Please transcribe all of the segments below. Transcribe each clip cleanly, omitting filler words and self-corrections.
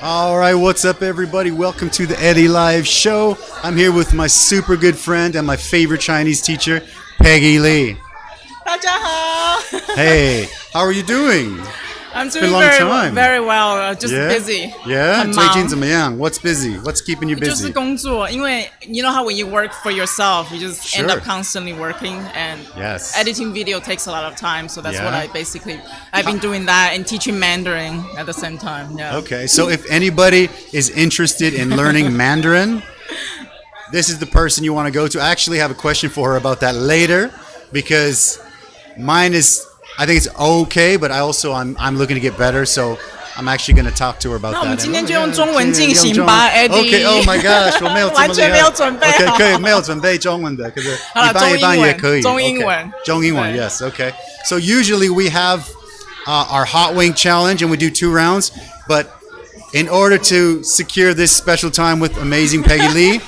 All right, what's up, everybody? Welcome to the Eddy Live Show. I'm here with my super good friend and my favorite Chinese teacher, Peggy Lee. 大家好 Hey, how are you doing? I'm been a doing long time. very well, just busy. Yeah? 很忙。最近怎么样? What's busy? What's keeping you 就是 busy? 工作，因为 you know how when you work for yourself, you just end up Sure. constantly working, and Yes. editing video takes a lot of time. So that's Yeah. what I've been doing that and teaching Mandarin at the same time. Yeah. Okay, so if anybody is interested in learning Mandarin, this is the person you want to go to. I actually have a question for her about that later because mine is, I think it's okay, but I'm looking to get better, so I'm actually going to talk to her about that. 那我们今天就用中文进行吧 Eddy Okay, oh my gosh, 我没有这么厉害。完全没有准备好。 Okay, 可以，没有准备中文的，可是一般也可以。中英文。Okay. 中英文 yes, okay. So usually we have our hot wing challenge and we do 2 rounds, but in order to secure this special time with amazing Peggy Lee,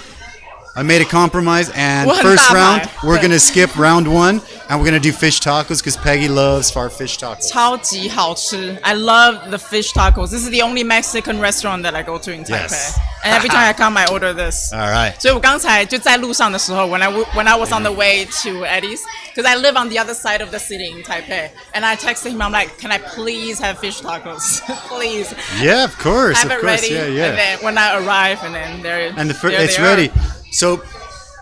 I made a compromise, and first round we're going to skip round 1 and we're going to do fish tacos because Peggy loves our fish tacos. 超级好吃 I love the fish tacos. This is the only Mexican restaurant that I go to in Taipei. Yes. And every time I come, I order this. All right. 所以我刚才就在路上的时候 when I was on the way to Eddy's, because I live on the other side of the city in Taipei, and I texted him, I'm like, can I please have fish tacos? Please. Yeah, of course. Have it ready. Yeah. And then when I arrive, and then It's ready. So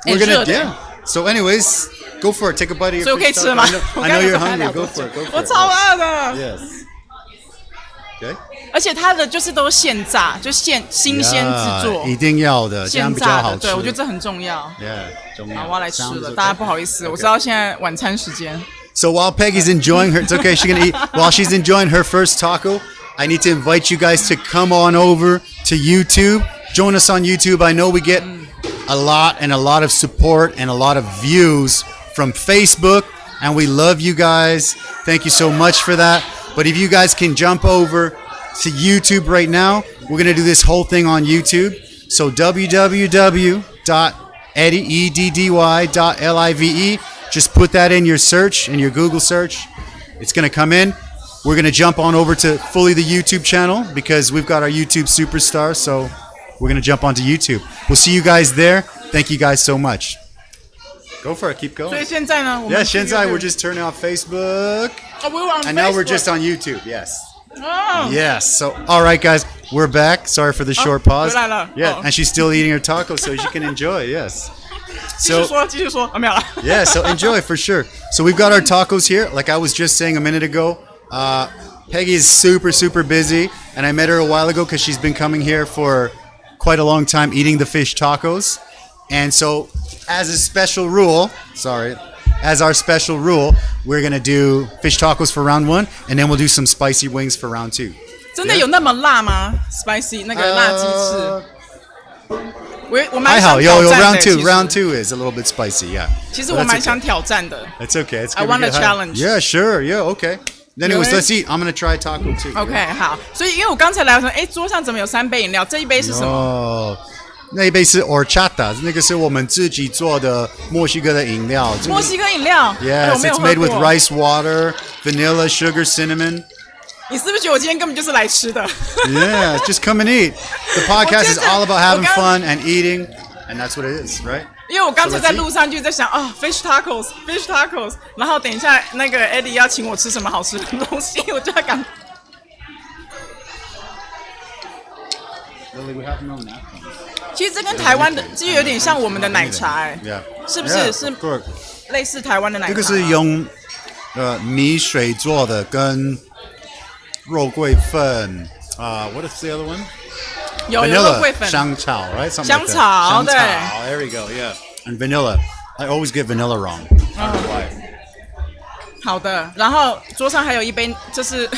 we're going to, yeah. So anyways, go for it. Take a bite of your 所以我可以 fish 吃 taco. 吗 I know you're hungry. Go for it. 我超饿的 Yes. Okay. 而且它的就是都现炸，就新鲜制作， 一定要的，这样比较好吃。对，我觉得这很重要。Yeah, 重要。好，我要来吃了，大家不好意思，我知道现在晚餐时间。So while Peggy's enjoying her, it's okay, she's gonna eat. While she's enjoying her first taco, I need to invite you guys to come on over to YouTube. Join us on YouTube. I know we get a lot of support and a lot of views from Facebook, and we love you guys. Thank you so much for that. But if you guys can jump over to YouTube right now, we're going to do this whole thing on YouTube. So www.eddy.live. Just put that in your search, in your Google search. It's going to come in. We're going to jump on over to fully the YouTube channel because we've got our YouTube superstar. So we're going to jump onto YouTube. We'll see you guys there. Thank you guys so much. Go for it. Keep going. 所以现在呢 Yeah, 现在 we're just turning off Facebook. Oh, we were on And now we're Facebook. just on YouTube. Yes. Oh. Yes. So, all right, guys, we're back. Sorry for the short pause. 回来了 Yeah, Oh. and she's still eating her taco, so she can enjoy. Yes. 继续说，没有了。Yeah, so enjoy for sure. So we've got our tacos here. Like I was just saying a minute ago, Peggy is super busy, and I met her a while ago because she's been coming here for quite a long time eating the fish tacos. And so, as our special rule, we're gonna do fish tacos for round 1, and then we'll do some spicy wings for round 2. 真的有那么辣吗 ？Spicy 那个辣鸡翅，我蛮想挑战的。还好，有 round 2 is a little bit spicy, yeah. 其实我蛮想挑战的。It's okay. It's I want a challenge. Yeah, sure. Yeah, okay. Anyways, let's eat. I'm gonna try taco too. OK， 好。所以因为我刚才来的时候，桌上怎么有3杯饮料？这一杯是什么？哦，那一杯是 horchata， 那个是我们自己做的墨西哥的饮料。墨西哥饮料。Yes, it's made with rice water, vanilla, sugar, cinnamon. 你是不是觉得我今天根本就是来吃的 Yeah, just come and eat. The podcast is all about having fun and eating, and that's what it is, right? 因为我刚才在路上就在想fish tacos， 然后等一下那个 Eddy 要请我吃什么好吃的东西，我就要赶。其实这跟台湾的，这有点像我们的奶茶是不是？是类似台湾的奶茶。这个是用米水做的，跟肉桂粉what is the other one? 有肉桂粉，香草 right? 香草，对。There we go, yeah. And vanilla. I always get vanilla wrong. I don't know why. 好的，然后桌上还有一杯，这是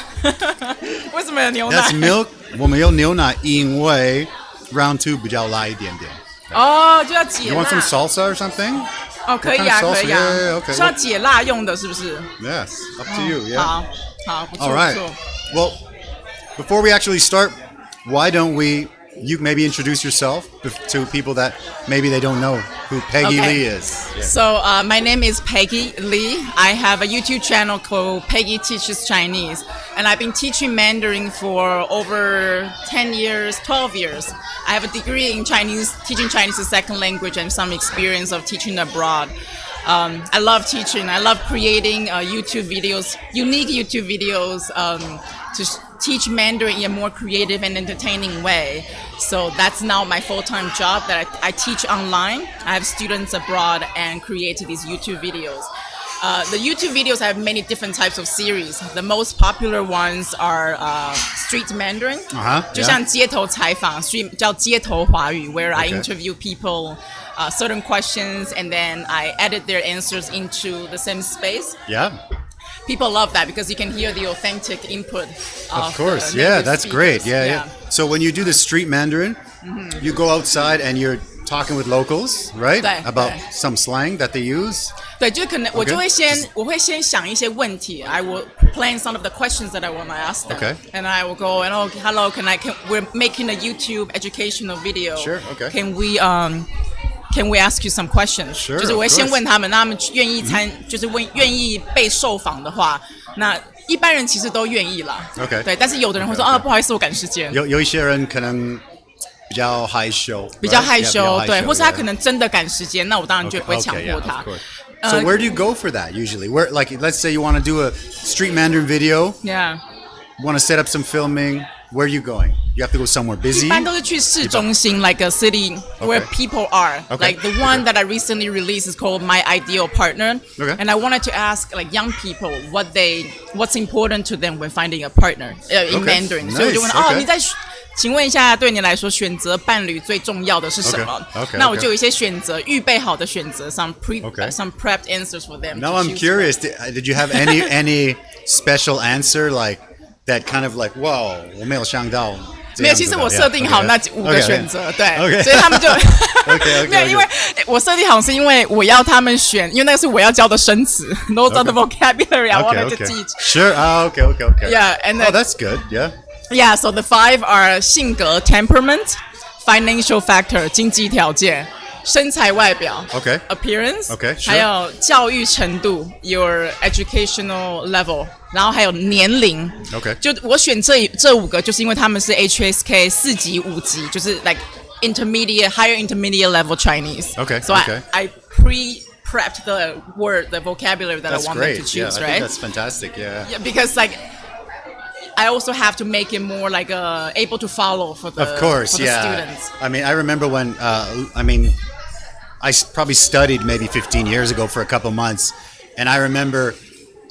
为什么有牛奶 That's milk. 我们有牛奶，因为 round 2比较辣一点点。哦，就要解辣。You want some salsa or something? 哦，可以啊，可以啊。Yeah, okay. 是要解辣用的，是不是 Yes, up to you. Yeah. 好，不错。 All right. Well, before we actually start, why don't we you maybe introduce yourself to people that maybe they don't know who Peggy Lee is. Yeah. So my name is Peggy Lee. I have a YouTube channel called Peggy Teaches Chinese, and I've been teaching Mandarin for over 10 years, 12 years. I have a degree in Chinese, teaching Chinese as a second language, and some experience of teaching abroad. I love teaching. I love creating YouTube videos, unique YouTube videos to teach Mandarin in a more creative and entertaining way. So that's now my full-time job that I teach online. I have students abroad and create these YouTube videos. The YouTube videos have many different types of series. The most popular ones are Street Mandarin, 就像街头采访 street 叫街头华语 where I interview people certain questions and then I edit their answers into the same space. Yeah. People love that because you can hear the authentic input. Of course, yeah, that's great. Yeah. So when you do the street Mandarin, you go outside and you're talking with locals, right? About some slang that they use. 对，就可能我会先想一些问题 I will plan some of the questions that I want to ask them. Okay. And I will go and hello, we're making a YouTube educational video. Sure, okay. Can we ask you some questions? Sure, 就是我会先问他们，那他们愿意就是愿意被受访的话，那一般人其实都愿意啦。Okay. 对，但是有的人会说不好意思，我赶时间。有一些人可能比较害羞，对，或是他可能真的赶时间，那我当然就不会强迫他。So where do you go for that usually? Where, like, let's say you want to do a street Mandarin video. Yeah. Want to set up some filming. Where are you going? You have to go somewhere busy? 一般都是去市中心 like a city where people are. Like the one that I recently released is called My Ideal Partner. And I wanted to ask like young people what's important to them when finding a partner in Mandarin. Nice. 所以我就问你在请问一下，对你来说选择伴侣最重要的是什么？那我就有一些选择，预备好的选择 some prepped answers for them. Now I'm curious. Did you have any special answer like that kind of like wow 我没有想到？没有，其实我设定好那5个选择，对，所以他们就没有，因为我设定好是因为我要他们选，因为那个是我要教的生词 ，those are the vocabulary I wanted to teach. Sure. Okay. Yeah, and then, that's good. Yeah. Yeah, so the 5 are 性格 temperament, financial factor 经济条件，身材外表 appearance, 还有教育程度 your educational level， 然后还有年龄。就我选这5个，就是因为他们是 HSK 4级5级，就是 like higher intermediate level Chinese. So I prepped the vocabulary that I wanted to choose, I right? think that's fantastic. Yeah, because like I also have to make it more like able to follow for the students. I mean, I remember when I probably studied maybe 15 years ago for a couple months, and I remember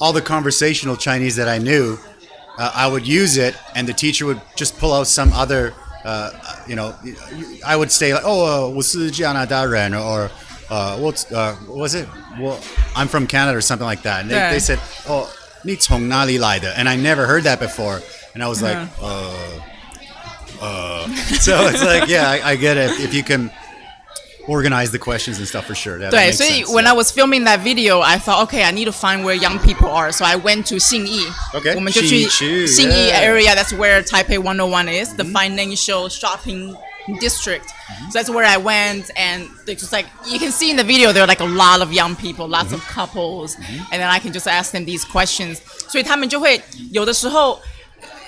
all the conversational Chinese that I knew. I would use it, and the teacher would just pull out some other, I would say like, 我是加拿大人 or what was it? Well, I'm from Canada or something like that. And they said, 你从哪里来的? And I never heard that before. And I was like, So it's like, yeah, I get it. If you can organize the questions and stuff for sure. That makes sense. When I was filming that video, I thought, okay, I need to find where young people are. So I went to 信义. 我们就去信义 area. That's where Taipei 101 is, the financial shopping district. So that's where I went, and it's just like you can see in the video there are like a lot of young people, lots of couples, and then I can just ask them these questions. 所以他们就会有的时候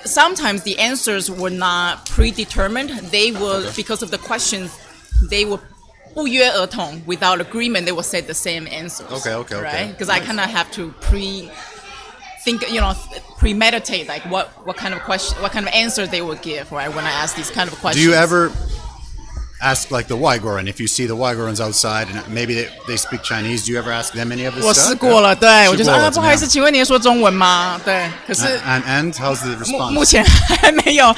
sometimes the answers were not predetermined. They will because of the questions, they will 不约而同 without agreement. They will say the same answers. Right? Because I kind of have to premeditate like what kind of question, what kind of answer they would give, right? When I ask these kind of questions. Do you ever ask like the 外国人 if you see the 外国人 outside and maybe they speak Chinese? Do you ever ask them any of this stuff? 我试过了，对，我就说不好意思，请问你说中文吗？对，可是 and how's the response? 目前还没有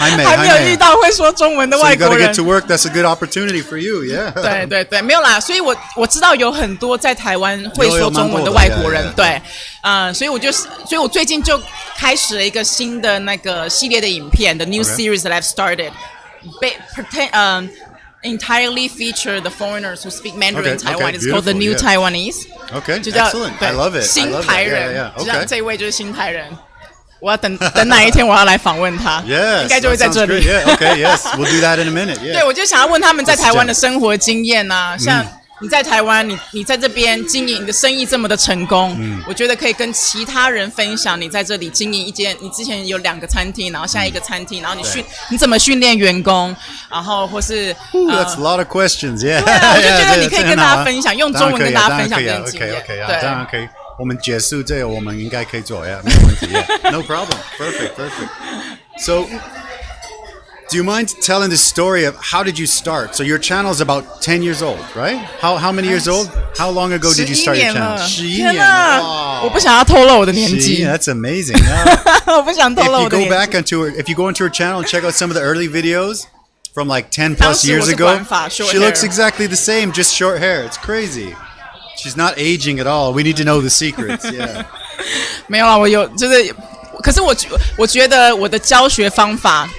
遇到会说中文的外国人。So you gotta get to work. That's a good opportunity for you. Yeah. 对，没有啦，所以我知道有很多在台湾会说中文的外国人，对，所以我最近就开始了一个新的那个系列的影片 ，the new series that I've started, entirely feature the foreigners who speak Mandarin in Taiwan. It's called the New Taiwanese. Excellent. I love it. 新台人， Yeah. 就像这一位就是新台人。我要等哪一天我要来访问他， Yes, 应该就会在这里。Yeah, okay, yes, we'll do that in a minute. Yeah. 对，我就想要问他们在台湾的生活经验啊，像你在台湾，你在这边经营你的生意这么的成功，我觉得可以跟其他人分享你在这里经营一间，你之前有2个餐厅，然后下一个餐厅，然后你怎么训练员工，然后或是That's a lot of questions. Yeah. 对啊，我就觉得你可以跟大家分享，用中文跟大家分享这种经验。OK，当然可以。我们结束这个，我们应该可以做，yeah, 没问题，yeah, no problem, perfect. So, do you mind telling the story of how did you start? So your channel is about 10 years old, right? How many years old? How long ago did you start your channel? 11年了，我不想要透露我的年纪。That's amazing. Yeah. 我不想透露我的年纪。If you go into her channel and check out some of the early videos from like 10 plus years ago, she looks exactly the same, just short hair. It's crazy. She's not aging at all. We need to know the secrets. Yeah. 没有啦，可是我觉得我的教学方法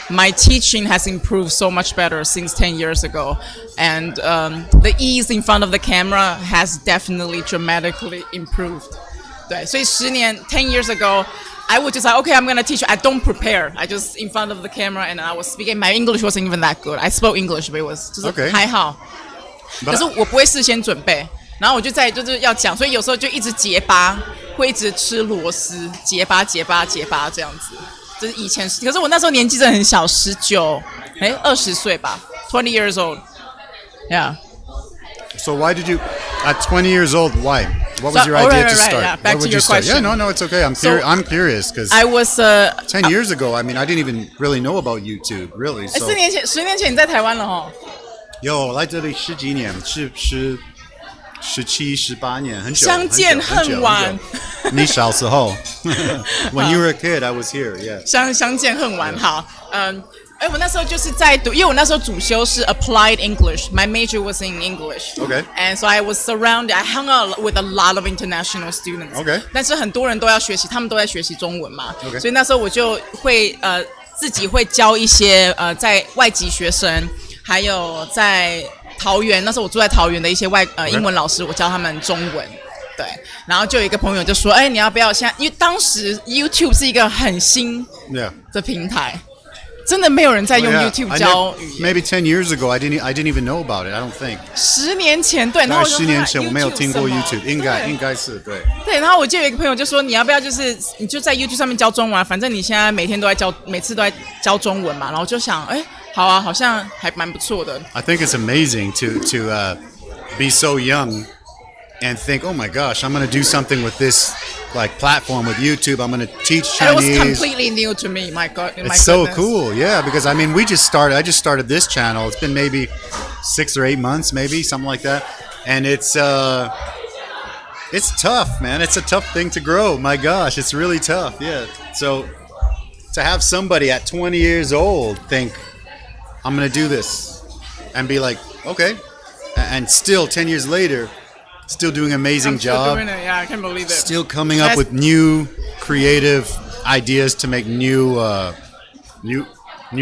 my teaching has improved so much better since 10 years ago. And the ease in front of the camera has definitely dramatically improved. 对，所以10 years ago, I would just like, okay, I'm going to teach you. I don't prepare. I just in front of the camera and I was speaking. My English wasn't even that good. I spoke English, but it was 就是还好。可是我不会事先准备。然后我就是要讲，所以有时候就一直结巴，会一直吃螺丝，结巴这样子。这是以前，可是我那时候年纪真的很小，20岁吧 ，20 years old. Yeah. So why did you, at 20 years old, why? What was your idea to start? Yeah. Back to your question. Yeah, no, it's okay. I'm curious because I was 10 years ago. I mean, I didn't even really know about YouTube, really. So 10年前你在台湾了哈？有，我来这里10几年，17、18年，很久。相见恨晚。你小时候，When you were a kid, I was here. Yeah. 相见恨晚，好，我那时候就是在读，因为我那时候主修是 Applied English. My major was in English. Okay. And so I was surrounded. I hung out with a lot of international students. Okay. 但是很多人都要学习，他们都在学习中文嘛。Okay. 所以那时候我就会自己会教一些在外籍学生，还有在桃园，那时候我住在桃园的一些英文老师，我教他们中文。对，然后就有一个朋友就说：“你要不要现在？因为当时 YouTube 是一个很新的平台。” 真的没有人在用 YouTube 教语言。Maybe 10 years ago, I didn't even know about it. I don't think. 10年前，对，然后10年前我没有听过 YouTube， 应该是对。对，然后我就有一个朋友就说，你要不要你就在 YouTube 上面教中文，反正你现在每次都在教中文嘛。然后我就想，好啊，好像还蛮不错的。I think it's amazing to be so young and think, oh my gosh, I'm going to do something with this like platform with YouTube. I'm going to teach Chinese. It was completely new to me. My God, it's so cool, yeah. Because I mean, I just started this channel. It's been maybe 6 or 8 months, maybe something like that. And it's tough, man. It's a tough thing to grow. My gosh, it's really tough. Yeah. So to have somebody at 20 years old think, I'm going to do this, and be like, okay, and still 10 years later. Still doing an amazing job. Doing it. Yeah, I can't believe it. Still coming up with new creative ideas to make new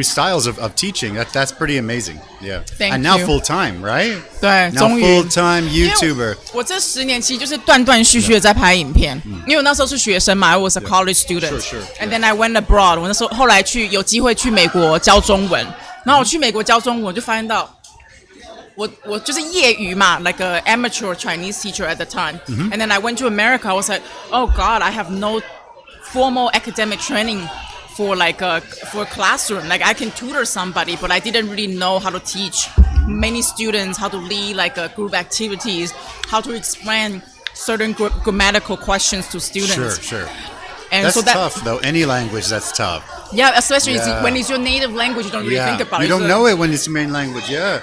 styles of teaching. That's pretty amazing. Yeah. And now full time, right? 对， now full time YouTuber. 我这10年其实就是断断续续的在拍影片，因为我那时候是学生嘛 ，I was a college student. Sure. And then I went abroad. 我那时候后来有机会去美国教中文，然后我去美国教中文，我就发现到。我就是业余嘛 like a amateur Chinese teacher at the time. And then I went to America. I was like, oh God, I have no formal academic training for for a classroom. Like I can tutor somebody, but I didn't really know how to teach many students, how to lead group activities, how to explain certain grammatical questions to students. Sure. And that's so tough though. Any language, that's tough. Yeah, especially when it's your native language, you don't really think about it. You don't know it when it's your main language, yeah.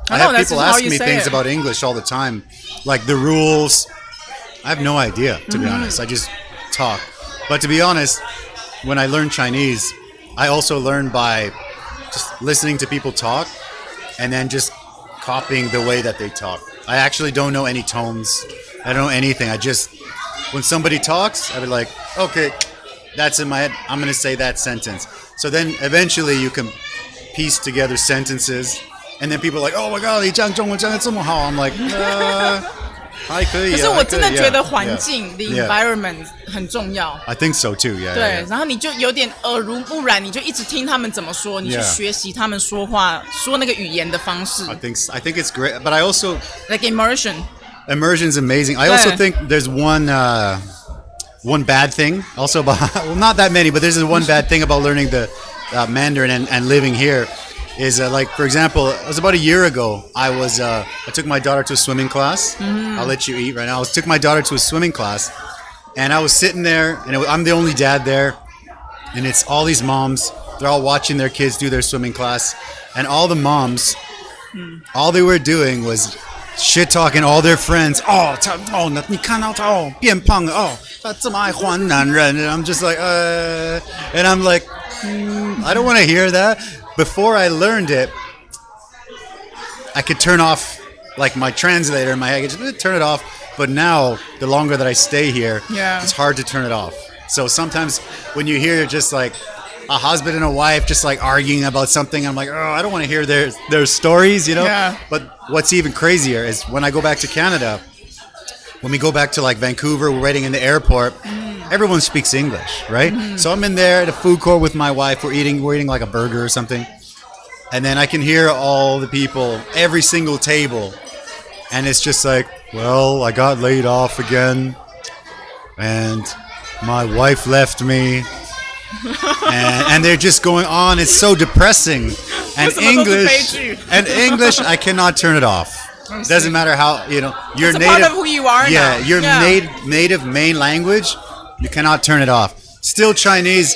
I have people ask me things about English all the time, like the rules. I have no idea, to be honest. I just talk. But to be honest, when I learn Chinese, I also learn by just listening to people talk and then just copying the way that they talk. I actually don't know any tones. I don't know anything. When somebody talks, I'll be like, okay, that's in my head. I'm going to say that sentence. So then eventually you can piece together sentences. And then people are like, oh my God, 你讲中文讲得这么好. I'm like, 还可以。可是我真的觉得环 yeah, 境 yeah, the environment 很重要。I think so too. Yeah. 对 yeah.，然后你就有点耳濡目染，你就一直听他们怎么说，你去学习他们说话说那个语言的方式。I think it's great, but I also like immersion. Immersion is amazing. I also think there's one bad thing also about well, not that many, but there's one bad thing about learning the Mandarin and living here is like, for example, it was about a year ago. I took my daughter to a swimming class. I'll let you eat right now. I took my daughter to a swimming class, and I was sitting there, and I'm the only dad there, and it's all these moms. They're all watching their kids do their swimming class, and all the moms, all they were doing was shit talking all their friends. And I'm just like, and I'm like, I don't want to hear that. Before I learned it, I could turn off like my translator in my head. I could just turn it off. But now, the longer that I stay here, it's hard to turn it off. So sometimes when you hear just like a husband and a wife just like arguing about something, I'm like, I don't want to hear their stories, you know? Yeah. But what's even crazier is when I go back to Canada, when we go back to like Vancouver, we're waiting in the airport, everyone speaks English, right? So I'm in there at a food court with my wife, we're eating like a burger or something. And then I can hear all the people, every single table. And it's just like, well, I got laid off again. And my wife left me. And they're just going on. It's so depressing. And English, I cannot turn it off. It doesn't matter how, your it's native. Part of who you are now. Your native main language, you cannot turn it off. Still Chinese,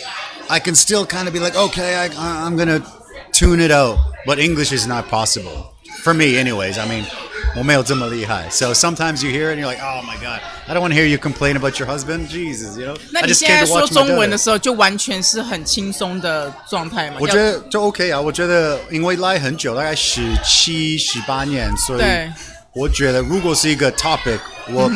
I can still kind of be like, okay, I'm going to tune it out. But English is not possible. For me, anyways. I mean, 我没有这么厉害. So sometimes you hear it and you're like, oh my God, I don't want to hear you complain about your husband. Jesus, 那你现在说中文的时候，就完全是很轻松的状态吗？我觉得就 OK 啊。我觉得因为来很久，大概17、18年，所以我觉得如果是一个 topic，我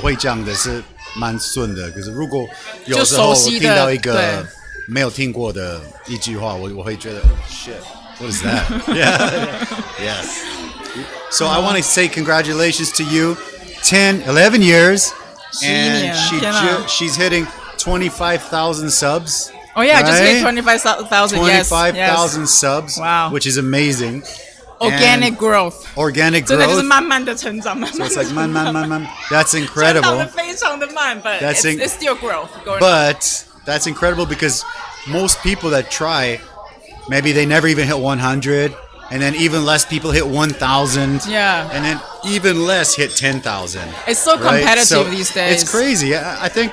会讲的是蛮顺的。可是如果有时候我听到一个没有听过的一句话，我会觉得 shit，what is that? Yes. So I want to say congratulations to you. 11 years, and she's hitting 25,000 subs. Oh yeah, right? I just hit 25,000. 25,000 subs. Wow, which is amazing. Organic growth. 真的就是慢慢的成长， So it's like 慢慢. That's incredible. 成长得非常的慢, but it's still growth going on. But that's incredible because most people that try, maybe they never even hit 100. And then even less people hit 1,000. Yeah. And then even less hit 10,000. It's so competitive these days. It's crazy. I think,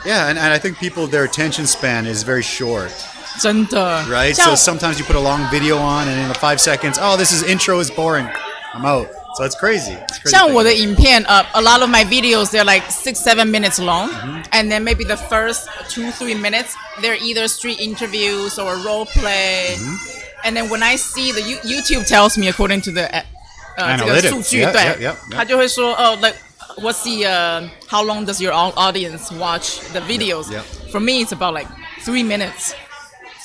and I think people, their attention span is very short. 真的. Right? So sometimes you put a long video on and in 5 seconds, this intro is boring. I'm out. So it's crazy. 像我的影片 a lot of my videos, they're like 6-7 minutes long. And then maybe the first 2-3 minutes, they're either street interviews or role play. And then when I see the YouTube tells me according to the 这个数据，对，他就会说like what's the how long does your audience watch the videos? For me, it's about like 3 minutes,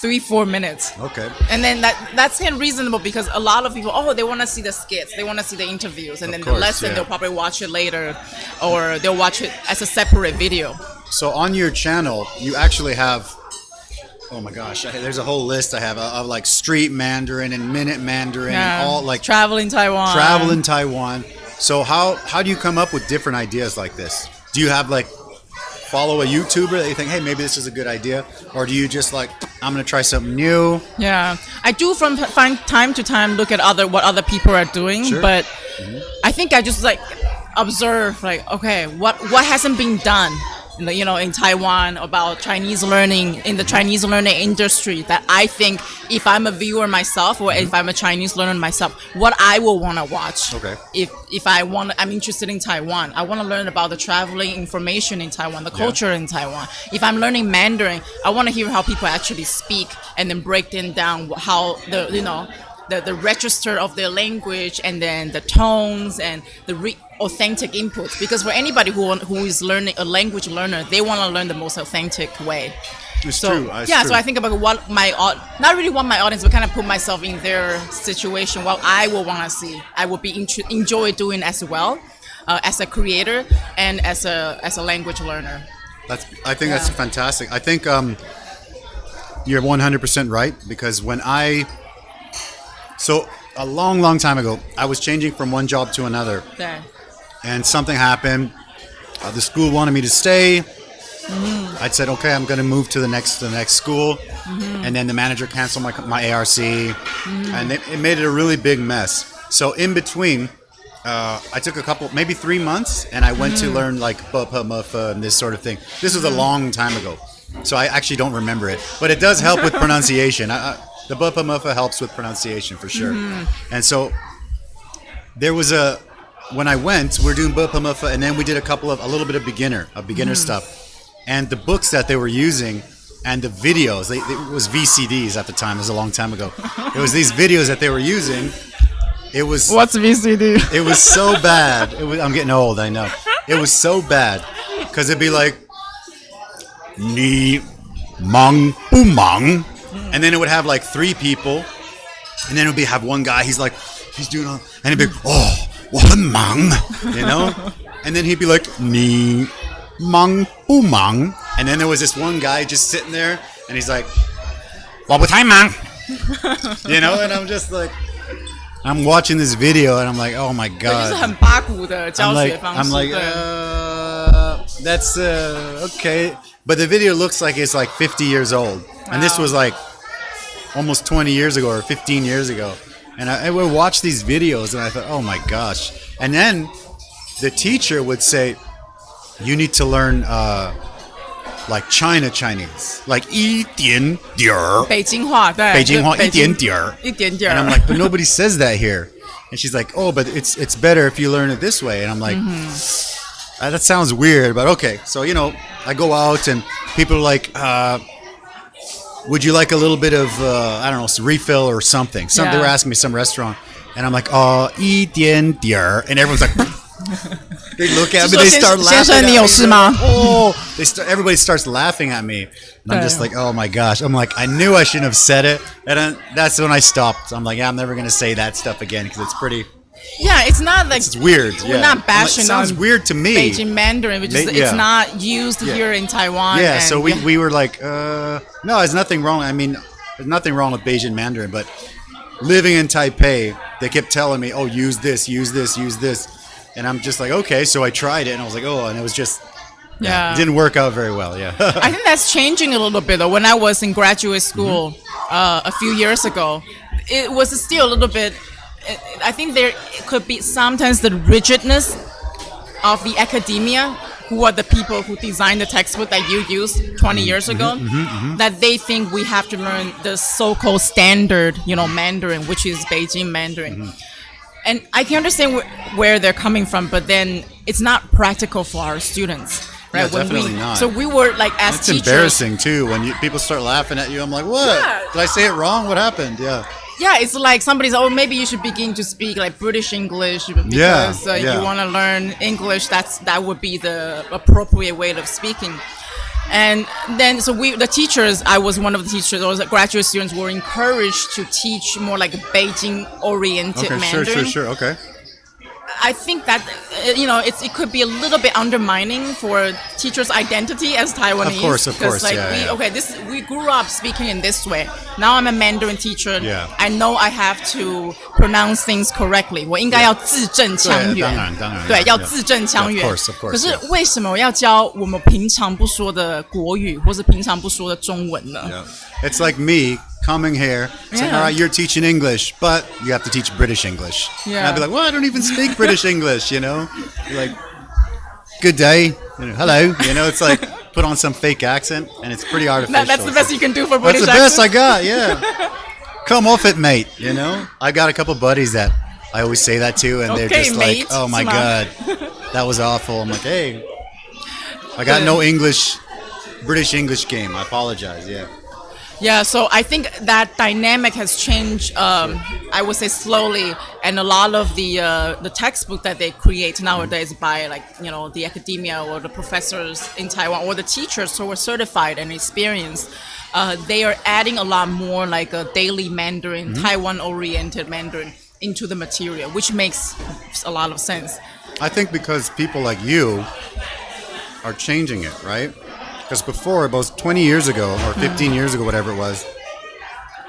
3-4 minutes. Okay. And then that's kind of reasonable because a lot of people they want to see the skits, they want to see the interviews, and then the lesson they'll probably watch it later, or they'll watch it as a separate video. So on your channel, you actually have. Oh my gosh, there's a whole list I have of like street Mandarin and minute Mandarin and all like travel in Taiwan. So how do you come up with different ideas like this? Do you have like follow a YouTuber that you think, hey, maybe this is a good idea? Or do you just like, I'm going to try something new? Yeah, I do from time to time look at what other people are doing, but I think I just like observe like, okay, what hasn't been done? In Taiwan about Chinese learning in the Chinese learning industry that I think if I'm a viewer myself or if I'm a Chinese learner myself, what I will want to watch. Okay. If I'm interested in Taiwan, I want to learn about the traveling information in Taiwan, the culture in Taiwan. If I'm learning Mandarin, I want to hear how people actually speak and then break them down how the register of their language and then the tones and the authentic inputs, because for anybody who is learning a language learner, they want to learn the most authentic way. It's true. So I think about what not really want my audience, but kind of put myself in their situation, what I will want to see. I would be enjoy doing as well. as a creator and as a language learner. I think that's fantastic. I think you're 100% right, because so a long time ago, I was changing from one job to another, and something happened. The school wanted me to stay. I said, okay, I'm going to move to the next school, and then the manager canceled my ARC, and it made it a really big mess. So in between, I took maybe 3 months, and I went to learn like Mufa and this sort of thing. This was a long time ago, so I actually don't remember it, but it does help with pronunciation. The Mufa helps with pronunciation for sure. And so there was when I went, we're doing Mufa, and then we did a little bit of beginner stuff. And the books that they were using and the videos, it was VCDs at the time. It was a long time ago. It was these videos that they were using. It was... What's VCD? It was so bad. I'm getting old, I know. It was so bad. Because it'd be like... Ni, mang, bu, mang. And then it would have like 3 people. And then it would have one guy, he's doing all... And he'd be, oh, one mang. You know? And then he'd be like, ni... Mang bu mang, and then there was this one guy just sitting there, and he's like, "What time, mang?" You know, and I'm just like, I'm watching this video, and I'm like, oh my god. I'm like, that's okay, but the video looks like it's like 50 years old, and this was like almost 20 years ago or 15 years ago, and I would watch these videos, and I thought, oh my gosh, and then the teacher would say, you need to learn like Chinese, like 一点点儿 北京话一点点儿 and I'm like, but nobody says that here. And she's like, oh, but it's better if you learn it this way. And I'm like, that sounds weird, but okay. So, you know, I go out and people are like, would you like a little bit of, I don't know, refill or something? They were asking me some restaurant, and I'm like, 一点点儿 and everyone's like, they look at me, they start laughing at me. Everybody starts laughing at me. And I'm just like, oh my gosh. I'm like, I knew I shouldn't have said it. And then that's when I stopped. I'm like, yeah, I'm never going to say that stuff again, because it's pretty... Yeah, it's not like... It's weird. We're not bashing on... It sounds weird to me. Beijing Mandarin, which is, it's not used here in Taiwan. Yeah, and, so we were like, no, there's nothing wrong. I mean, there's nothing wrong with Beijing Mandarin, but living in Taipei, they kept telling me, oh, use this. And I'm just like, okay. So I tried it, and I was like, oh, and it was just, it didn't work out very well. Yeah. I think that's changing a little bit though. When I was in graduate school a few years ago, it was still a little bit. I think there could be sometimes the rigidness of the academia, who are the people who designed the textbook that you used 20 years ago, that they think we have to learn the so-called standard, Mandarin, which is Beijing Mandarin. And I can understand where they're coming from, but then it's not practical for our students, right? Yeah, definitely not. So we were like, as it's teachers... It's embarrassing, too, when people start laughing at you. I'm like, what? Yeah. Did I say it wrong? What happened? Yeah. Yeah, it's like somebody's, maybe you should begin to speak like British English because you want to learn English. That would be the appropriate way of speaking. And then, so the teachers, I was one of the teachers, those graduate students were encouraged to teach more like Beijing-oriented Mandarin. Sure, okay. I think that, it could be a little bit undermining for teachers' identity as Taiwanese. Of course, like we grew up speaking in this way. Now I'm a Mandarin teacher. Yeah. I know I have to pronounce things correctly. 我应该要字正腔圆。当然。对，要字正腔圆。Of course. 可是为什么要教我们平常不说的国语，或是平常不说的中文呢？ Yeah. It's like me coming here, saying, all right, you're teaching English, but you have to teach British English. Yeah. And I'd be like, well, I don't even speak British English, You're like, good day, hello. It's like, put on some fake accent, and it's pretty artificial. That's the best you can do for British accent? That's the best I got, yeah. Come off it, mate, I got a couple buddies that I always say that to, and they're just mate. Like, oh my God, that was awful. I'm like, hey, I got no British English game. I apologize, Yeah, so I think that dynamic has changed, I would say slowly, and a lot of the textbook that they create nowadays by the academia or the professors in Taiwan or the teachers who are certified and experienced, they are adding a lot more like a daily Mandarin, Taiwan-oriented Mandarin into the material, which makes a lot of sense. I think because people like you are changing it, right? Because before, about 20 years ago or 15 years ago, whatever it was,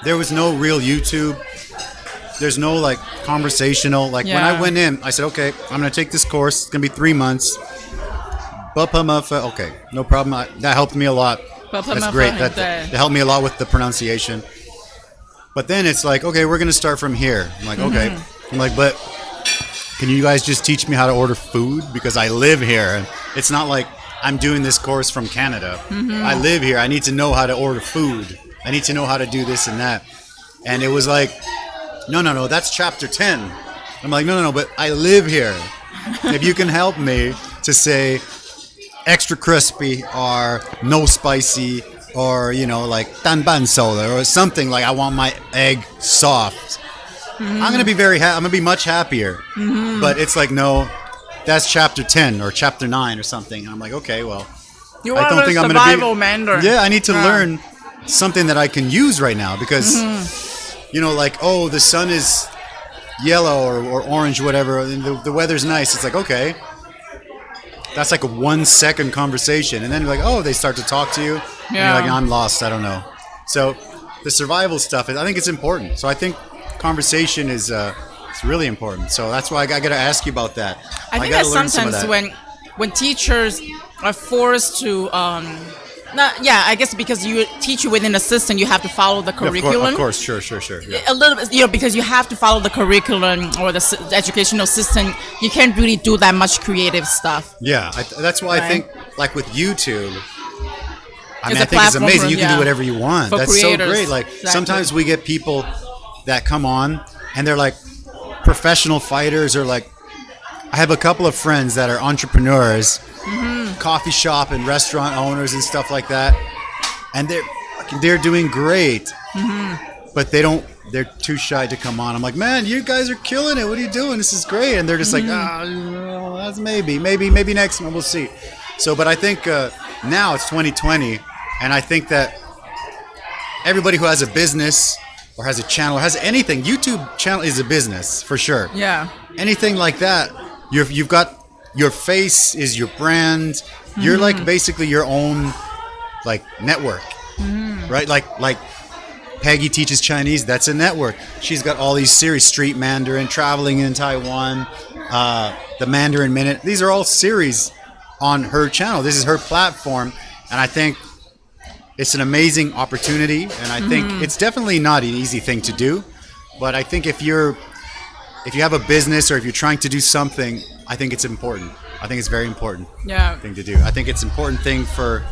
there was no real YouTube. There's no like conversational. Like when I went in, I said, okay, I'm going to take this course. It's going to be 3 months. Okay, no problem. That helped me a lot. That's great. That helped me a lot with the pronunciation. But then it's like, okay, we're going to start from here. I'm like, okay. I'm like, but can you guys just teach me how to order food? Because I live here. And it's not like I'm doing this course from Canada. I live here. I need to know how to order food. I need to know how to do this and that. And it was like, no, that's chapter 10. I'm like, no, but I live here. If you can help me to say extra crispy or no spicy or, like tan ban soda or something like I want my egg soft. I'm going to be I'm going to be much happier. But it's like, no, that's chapter 10 or chapter 9 or something. And I'm like, okay, well, I don't think I'm going to be Mandarin. Yeah, I need to learn something that I can use right now because, like, oh, the sun is yellow or orange, whatever, and the weather's nice. It's like, okay, that's like a 1 second conversation. And then like, oh, they start to talk to you. And you're like, I'm lost. I don't know. So the survival stuff, I think it's important. So I think conversation is it's really important. So that's why I got to ask you about that. I think that sometimes when teachers are forced to I guess because you teach within a system, you have to follow the curriculum. Of course, sure. Yeah. A little bit, because you have to follow the curriculum or the educational system. You can't really do that much creative stuff. Yeah, that's why I think, like with YouTube, I think it's amazing. You can do whatever you want. That's creators. So great. Like sometimes we get people that come on and they're like professional fighters or like, I have a couple of friends that are entrepreneurs, coffee shop and restaurant owners and stuff like that, and they're doing great, but they're too shy to come on. I'm like, man, you guys are killing it. What are you doing? This is great. And they're just like, that's maybe next one. We'll see. So, but I think now it's 2020, and I think that everybody who has a business or has a channel or has anything, YouTube channel is a business for sure. Yeah. Anything like that. You've got your face is your brand. You're like basically your own like network, right? Like Peggy Teaches Chinese. That's a network. She's got all these series: Street Mandarin, Traveling in Taiwan, the Mandarin Minute. These are all series on her channel. This is her platform, and I think it's an amazing opportunity. And I think it's definitely not an easy thing to do, but I think if you have a business or if you're trying to do something, I think it's important. I think it's very important thing to do. I think it's an important thing for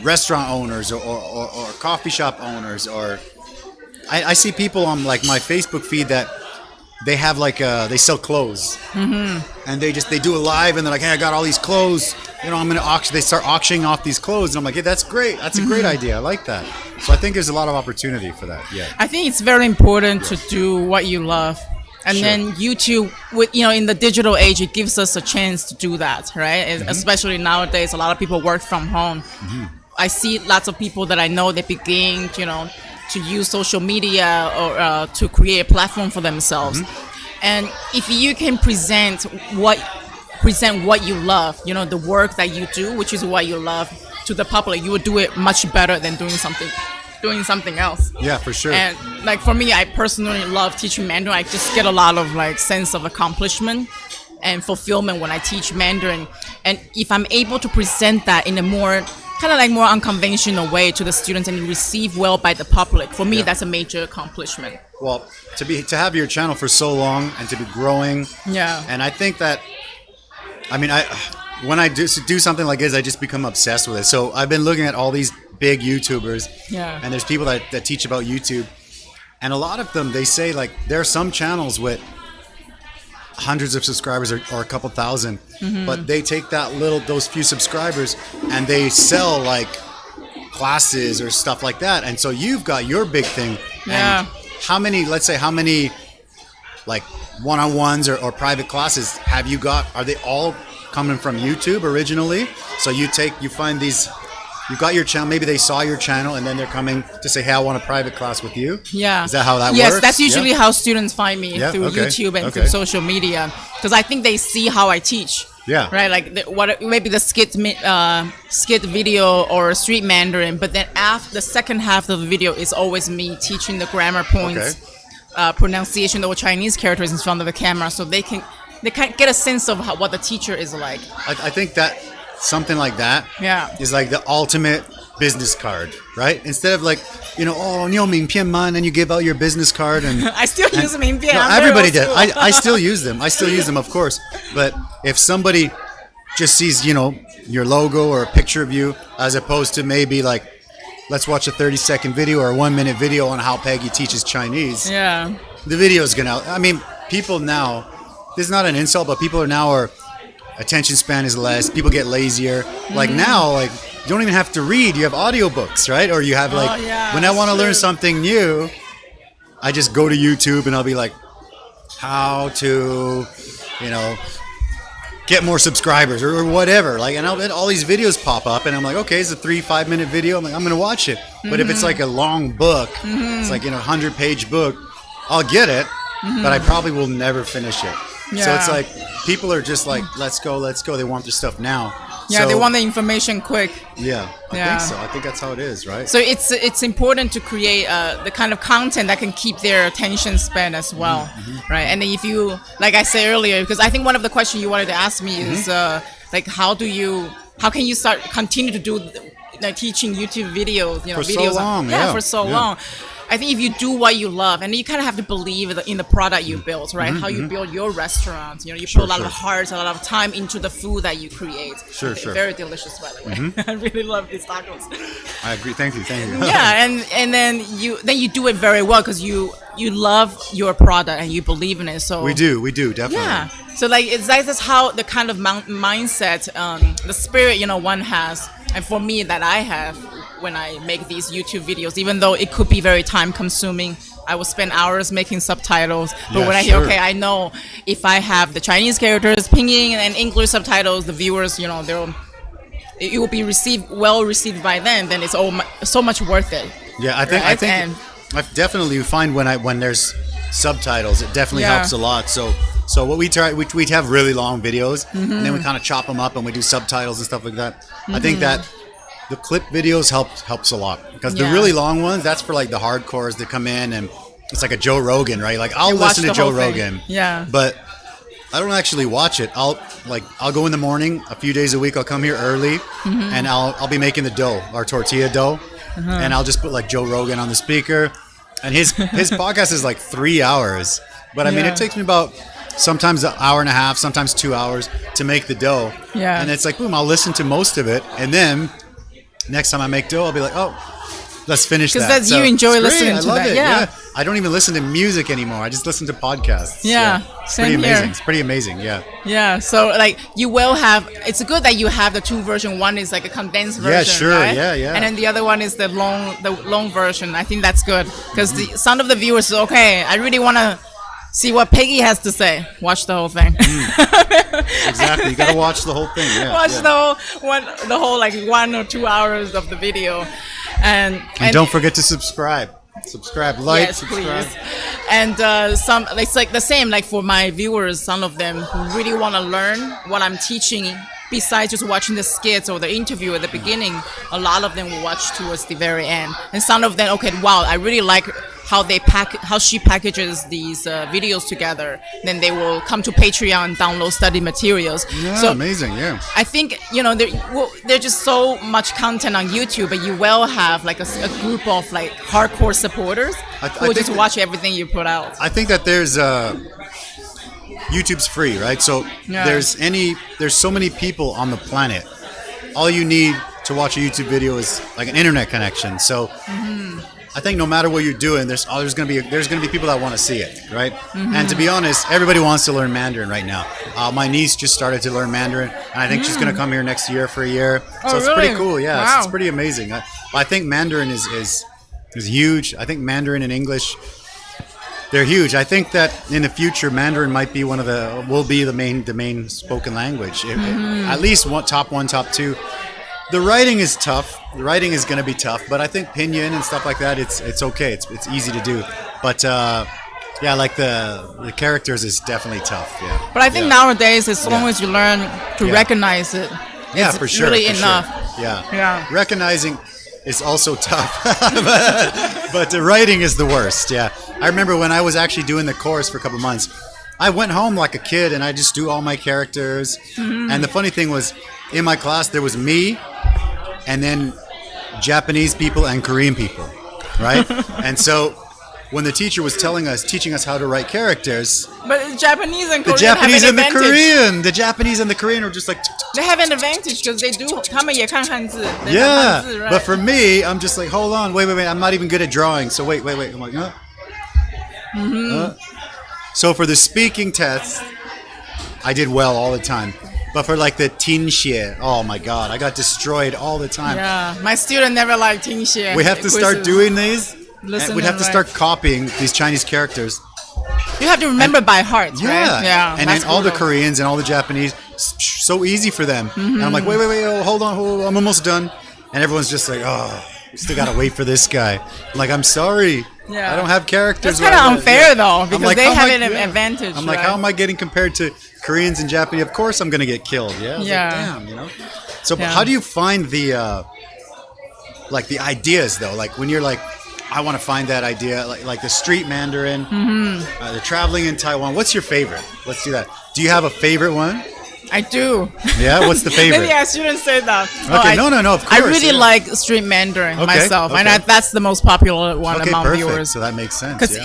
restaurant owners or coffee shop owners. Or I see people on like my Facebook feed that they have like they sell clothes, and they do a live and they're like, hey, I got all these clothes. I'm gonna auction. They start auctioning off these clothes, and I'm like, hey, that's great. That's a great idea. I like that. So I think there's a lot of opportunity for that. Yeah. I think it's very important to do what you love. And then YouTube, in the digital age, it gives us a chance to do that, right? Especially nowadays, a lot of people work from home. I see lots of people that I know that begin, to use social media or to create a platform for themselves. And if you can present what you love, the work that you do, which is what you love, to the public, you would do it much better than doing something else. Yeah, for sure. And like for me, I personally love teaching Mandarin. I just get a lot of like sense of accomplishment and fulfillment when I teach Mandarin. And if I'm able to present that in a more more unconventional way to the students and received well by the public, for me, that's a major accomplishment. Well, to have your channel for so long and to be growing. Yeah. And I think that, when I do something like this, I just become obsessed with it. So I've been looking at all these big YouTubers, and there's people that teach about YouTube, and a lot of them, they say like there are some channels with hundreds of subscribers or a couple thousand, but they take those few subscribers and they sell like classes or stuff like that. And so you've got your big thing. And how many like one-on-ones or private classes have you got? Are they all coming from YouTube originally? So you find these you got your channel. Maybe they saw your channel and then they're coming to say, "Hey, I want a private class with you." Yeah. Is that how that works? Yes, that's usually how students find me through okay. YouTube and through social media, because I think they see how I teach. Yeah. Right. Like maybe the skit video or street Mandarin, but then after the second half of the video is always me teaching the grammar points, pronunciation or Chinese characters in front of the camera, so they can get a sense of what the teacher is like. I think that something like that is like the ultimate business card, right? Instead of like, you know, oh, 你有名片吗? And then you give out your business card and I still use 名片. No, everybody does. I still use them. I still use them, of course. But if somebody just sees, you know, your logo or a picture of you, as opposed to maybe like, let's watch a 30-second video or a 1-minute video on how Peggy teaches Chinese. Yeah. The video is gonna. I mean, people now. This is not an insult, but people are now attention span is less. People get lazier. Like now, like you don't even have to read. You have audiobooks, right? Or you have like when I want to learn something new, I just go to YouTube and I'll be like, how to, you know, get more subscribers or whatever. Like, and all these videos pop up, and I'm like, okay, it's a 3-5 minute video. I'm like, I'm gonna watch it. But if it's like a long book, it's like, you know, 100-page book, I'll get it, but I probably will never finish it. Yeah. So it's like people are just like, let's go. They want their stuff now. Yeah, they want the information quick. Yeah, I think so. I think that's how it is, right? So it's important to create the kind of content that can keep their attention span as well, right? And if you, like I said earlier, because I think one of the questions you wanted to ask me is like, how can you continue to do like teaching YouTube videos, you know, for videos so long, for so long. I think if you do what you love, and you kind of have to believe in the product you build, right? How you build your restaurant, you know, you put a lot of heart, a lot of time into the food that you create. Sure. Very delicious, by the way. I really love these tacos. I agree. Thank you. Yeah, and then you do it very well because you love your product and you believe in it. So we do definitely. Yeah. So like that's how the kind of mindset, the spirit, you know, one has, and for me that I have when I make these YouTube videos, even though it could be very time consuming. I will spend hours making subtitles, but when I hear, okay, I know if I have the Chinese characters, Pinyin and English subtitles, the viewers, you know, it will be well received by them. Then it's so much worth it. Yeah, I think I definitely find when there's subtitles, it definitely helps a lot. So what we try, we have really long videos, and then we kind of chop them up and we do subtitles and stuff like that. I think that the clip videos helps a lot, because the really long ones, that's for like the hardcores that come in and it's like a Joe Rogan, right? Like I'll listen to Joe Rogan, but I don't actually watch it. I'll go in the morning, a few days a week. I'll come here early, and I'll be making the dough, our tortilla dough, and I'll just put like Joe Rogan on the speaker, and his podcast is like 3 hours, but I mean it takes me about sometimes an hour and a half, sometimes 2 hours to make the dough, and it's like boom, I'll listen to most of it, and then next time I make dough, I'll be like, oh, let's finish that. Because you enjoy listening to that. Yeah. I don't even listen to music anymore. I just listen to podcasts. Yeah. It's pretty amazing. It's pretty amazing. Yeah. Yeah. So like you will have, it's good that you have the two versions. One is like a condensed version. Yeah, sure. Right? Yeah. And then the other one is the long version. I think that's good because some of the viewers is okay. I really want to see what Peggy has to say. Watch the whole thing. Exactly. You got to watch the whole thing. Yeah. Watch the whole like 1 or 2 hours of the video. And don't forget to subscribe, like, yes, subscribe. Please. And it's like the same, like for my viewers, some of them who really want to learn what I'm teaching, besides just watching the skits or the interview at the beginning, a lot of them will watch towards the very end. And some of them, okay, wow, I really like how she packages these videos together. Then they will come to Patreon and download study materials. Yeah, so amazing, yeah. I think, you know, there's just so much content on YouTube, but you will have like a group of like hardcore supporters who will just watch everything you put out. I think that there's YouTube's free, right? So there's so many people on the planet. All you need to watch a YouTube video is like an internet connection. So I think no matter what you're doing, there's going to be people that want to see it, right? And to be honest, everybody wants to learn Mandarin right now. My niece just started to learn Mandarin, and I think she's going to come here next year for a year. So it's pretty cool. Yeah, wow. it's pretty amazing. I think Mandarin is huge. I think Mandarin and English, they're huge. I think that in the future, Mandarin might be will be the main spoken language. At least top 1, top 2. The writing is tough. The writing is going to be tough, but I think pinyin and stuff like that, it's okay. It's easy to do. But yeah, like the characters is definitely tough. Yeah. But I think nowadays, as long as you learn to recognize it, yeah, it's for sure, really for enough. Sure. Yeah. Yeah. Recognizing is also tough, but the writing is the worst. Yeah. I remember when I was actually doing the course for a couple months, I went home like a kid and I just do all my characters. Mm-hmm. And the funny thing was, in my class there was me, and then Japanese people and Korean people, right? And so when the teacher was teaching us how to write characters, but the Japanese and Korean the Japanese have an and advantage. the Japanese and the Korean are just like, they have an advantage because they do. 他们也看汉字. Yeah, 看汉字, right? but for me, I'm just like, hold on, wait, I'm not even good at drawing. So wait. I'm like, So for the speaking test, I did well all the time. But for like the 听写, oh my God, I got destroyed all the time. Yeah, my student never liked 听写. We have to start doing these. Listen, we'd have to start copying these Chinese characters. You have to remember by heart, right? Yeah. And then all the Koreans and all the Japanese, so easy for them. Mm-hmm. And I'm like, wait, hold on, I'm almost done. And everyone's just like, oh, we still gotta wait for this guy. I'm like, I'm sorry. Yeah. I don't have characters. That's kind of unfair though, because they have an advantage. I'm like, how am I getting compared to Koreans and Japanese? Of course I'm gonna get killed. Yeah. Like, damn, So how do you find the like the ideas though? Like when you're like, I want to find that idea, like the street Mandarin, the traveling in Taiwan. What's your favorite? Let's do that. Do you have a favorite one? I do. Yeah, what's the favorite? Maybe I shouldn't say that. Okay, no, of course. I really like street Mandarin myself, and that's the most popular one among viewers. So that makes sense. Because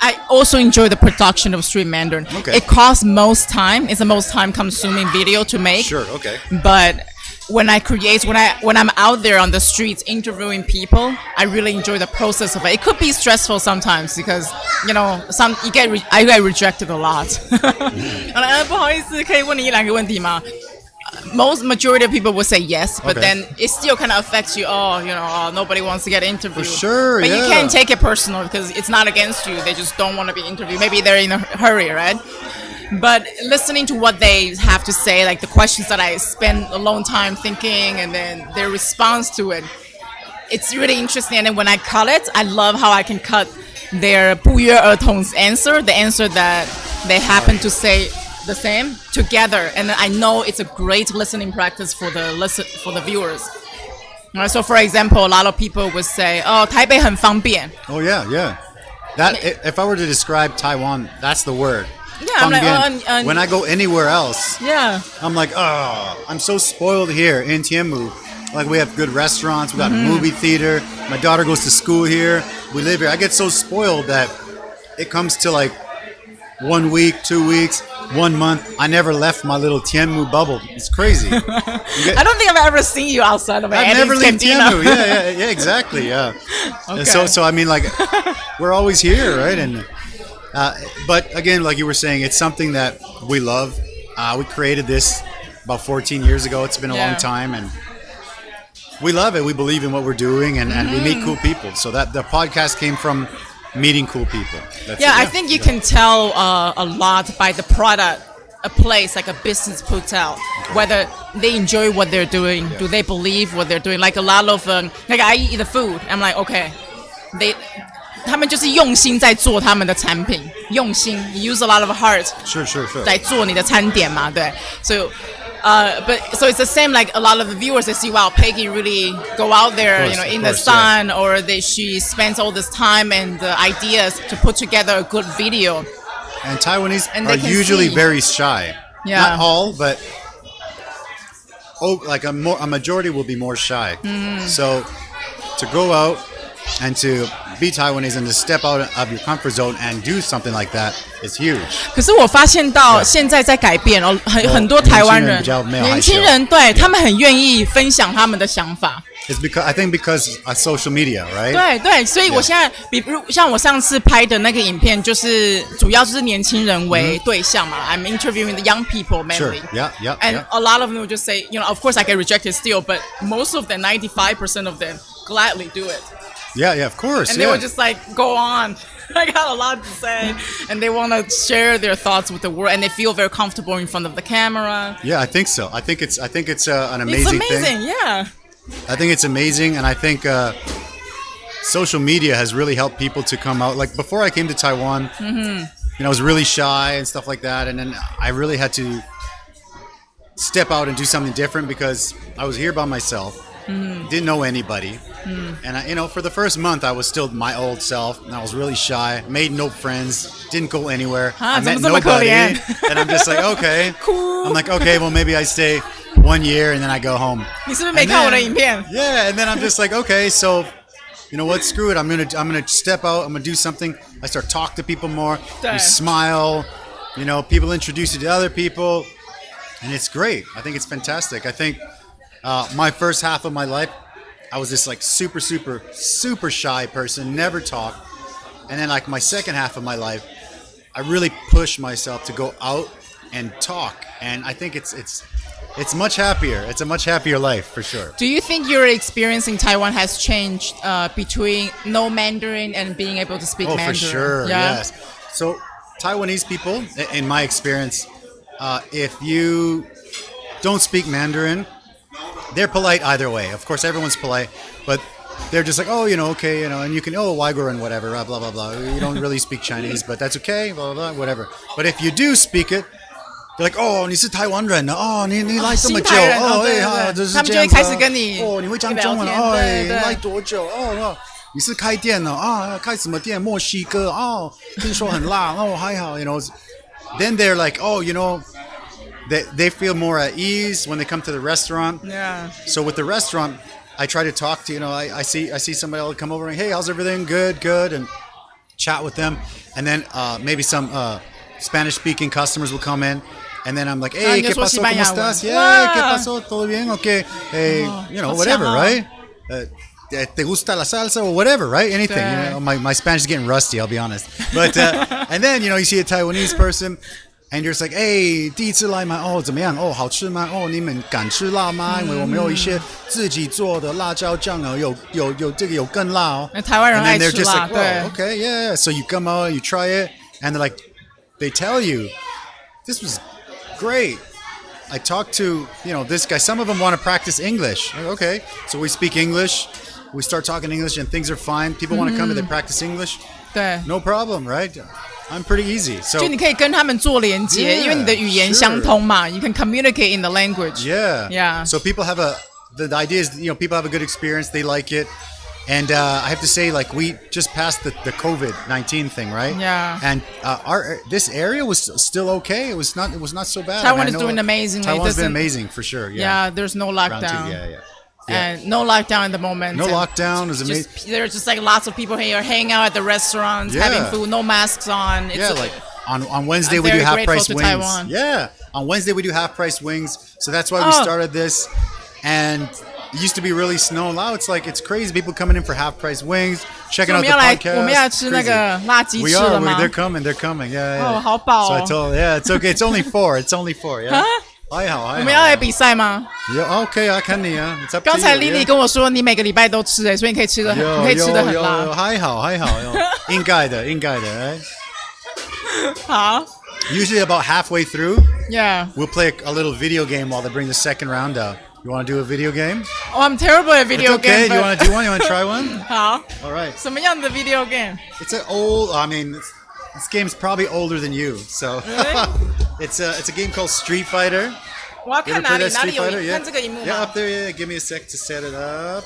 I also enjoy the production of street Mandarin. Okay. It costs most time. It's the most time-consuming video to make. Sure. Okay. But when I'm out there on the streets interviewing people, I really enjoy the process of it. It could be stressful sometimes because I get rejected a lot. 不好意思，可以问你1-2个问题吗？ Most majority of people would say yes, but then it still kind of affects you. Nobody wants to get interviewed. For sure, but you can't take it personal because it's not against you. They just don't want to be interviewed. Maybe they're in a hurry, right? But listening to what they have to say, like the questions that I spend a long time thinking, and then their response to it, it's really interesting. And then when I cut it, I love how I can cut their 不约而同 answer, the answer that they happen to say the same together, and I know it's a great listening practice for the viewers. So for example, a lot of people would say, "Oh, 台北很方便." Oh yeah. That if I were to describe Taiwan, that's the word. Yeah, I'm like, when I go anywhere else, I'm like, oh, I'm so spoiled here in Tianmu. Like we have good restaurants, we got a movie theater. My daughter goes to school here. We live here. I get so spoiled that it comes to like 1 week, 2 weeks, 1 month. I never left my little Tianmu bubble. It's crazy. I don't think I've ever seen you outside of I've never left Tianmu. Yeah, exactly. Yeah. Okay. So I mean, like, we're always here, right? And but again, like you were saying, it's something that we love. We created this about 14 years ago. It's been a long time, and we love it. We believe in what we're doing, and we meet cool people. So that the podcast came from meeting cool people. I think you can tell a lot by the product a place, like a business puts out, whether they enjoy what they're doing, do they believe what they're doing. Like a lot of like I eat the food, I'm like, okay,他们就是用心在做他们的产品，用心 you use a lot of heart 在做你的餐点嘛，对， so so it's the same, like a lot of the viewers, they see, wow, Peggy really go out there, in the sun, or she spends all this time and the ideas to put together a good video. And Taiwanese are usually very shy. Not all, but like a majority will be more shy. So to go out and to be Taiwanese and to step out of your comfort zone and do something like that is huge. 可是我发现到现在在改变哦，很多台湾人、年轻人对他们很愿意分享他们的想法。It's because of social media, right? 对，所以我现在比如像我上次拍的那个影片，就是主要就是年轻人为对象嘛。I'm interviewing the young people mainly. Sure. Yeah. And a lot of them will just say, of course I get rejected still, but most of them, 95% of them, gladly do it. Yeah, of course. And they would just like go on. I got a lot to say, and they want to share their thoughts with the world, and they feel very comfortable in front of the camera. Yeah, I think so. I think it's an amazing thing. It's amazing, yeah. I think it's amazing, and I think social media has really helped people to come out. Like before I came to Taiwan, I was really shy and stuff like that, and then I really had to step out and do something different because I was here by myself, didn't know anybody, and for the first month I was still my old self, and I was really shy, made no friends, didn't go anywhere, I met nobody, and I'm just like, okay, cool. I'm like, okay, well maybe I stay 1 year and then I go home. 你是不是没看我的影片? Yeah, and then I'm just like, okay, so you know what? Screw it. I'm gonna step out. I'm gonna do something. I start talking to people more. You smile. People introduce you to other people, and it's great. I think it's fantastic. I think my first half of my life, I was this like super, super, super shy person, never talked. And then like my second half of my life, I really pushed myself to go out and talk. And I think it's much happier. It's a much happier life for sure. Do you think your experience in Taiwan has changed between no Mandarin and being able to speak Mandarin? Oh, for sure. Yeah? Yes. So Taiwanese people, in my experience, if you don't speak Mandarin, they're polite either way. Of course, everyone's polite, but they're just like, oh, okay, and you can, Waigoran, whatever, blah, blah, blah. You don't really speak Chinese, but that's okay, blah, blah, blah, whatever. But if you do speak it, they're like, oh, 你是台湾人啊，哦，你来这么久，哦，哎，就是这样子啊，他们就会开始跟你哦，你会讲中文哦，哎，来多久？哦，你是开店的啊？开什么店？墨西哥哦，听说很辣哦，还好，Then they're like, oh, they feel more at ease when they come to the restaurant. Yeah. So with the restaurant, I try to talk to, I see somebody else come over and, hey, how's everything? Good, and chat with them, and then maybe some Spanish-speaking customers will come in. And then I'm like, hey, ¿qué pasó? ¿Cómo estás? Yeah, ¿qué pasó? ¿Todo bien? Okay. Hey, whatever, right? ¿Te gusta la salsa? Or whatever, right? Anything. My Spanish is getting rusty, I'll be honest. But, and then, you see a Taiwanese person, and you're just like, hey, 第一次来吗？哦，怎么样？哦，好吃吗？哦，你们敢吃辣吗？因为我们有一些自己做的辣椒酱哦，有这个有更辣哦。台湾人爱吃辣， And then they're just like, oh, okay, yeah. So you come out, you try it, and they're like, they tell you, this was great. I talked to, this guy. Some of them want to practice English. Like, okay, so we speak English. We start talking English and things are fine. People want to come and they practice English. 对 No problem, right? I'm pretty easy. So 就你可以跟他们做连接， 因为你的语言相通嘛。You can communicate in the language. Yeah. So people have the idea is, people have a good experience. They like it. And I have to say, like, we just passed the COVID-19 thing, right? Yeah. And this area was still okay. It was not so bad. Taiwan is doing amazingly. Taiwan's been amazing for sure. Yeah, there's no lockdown. Yeah. And no lockdown at the moment. No lockdown is amazing. There's just like lots of people here hanging out at the restaurants, having food, no masks on. It's like on Wednesday we do half-price wings. Taiwan. Yeah, on Wednesday we do half-price wings. So that's why we started this. And it used to be really snow. Now it's crazy. People coming in for half-price wings, checking out the podcast. 我们要吃那个辣鸡翅了吗? They're coming. Yeah. 哦，好饱哦。 So I told, it's okay. It's only 4. Yeah. 还好。我们要来比赛吗? Yeah, okay, 啊，看你啊。刚才 Lily 跟我说你每个礼拜都吃所以你可以吃得很辣。还好，应该的。好。Usually about halfway through, we'll play a little video game while they bring the second round out. You want to do a video game? Oh, I'm terrible at video games. Okay, do you want to do one? You want to try one? 好。 All right. 什么样的 video game? It's an old, this game's probably older than you. So it's a game called Street Fighter. 我要看哪里有 Yeah. 看这个荧幕吗? Yeah, up there. Yeah, give me a sec to set it up.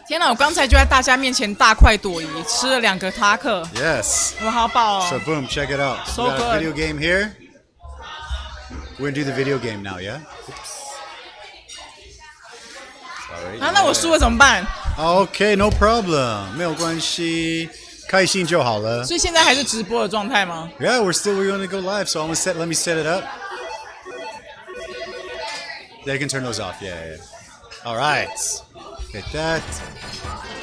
天哪，我刚才就在大家面前大快朵颐，吃了2个塔克。 Yes. 我好饱哦。 So boom, check it out. So we got good. a video game here. We're gonna do the video game now, yeah? Sorry. 那我输了怎么办? Okay, no problem. 没有关系，开心就好了。所以现在还是直播的状态吗? Yeah, we're gonna go live. So let me set it up. Yeah, you can turn those off. Yeah. All right. Get that.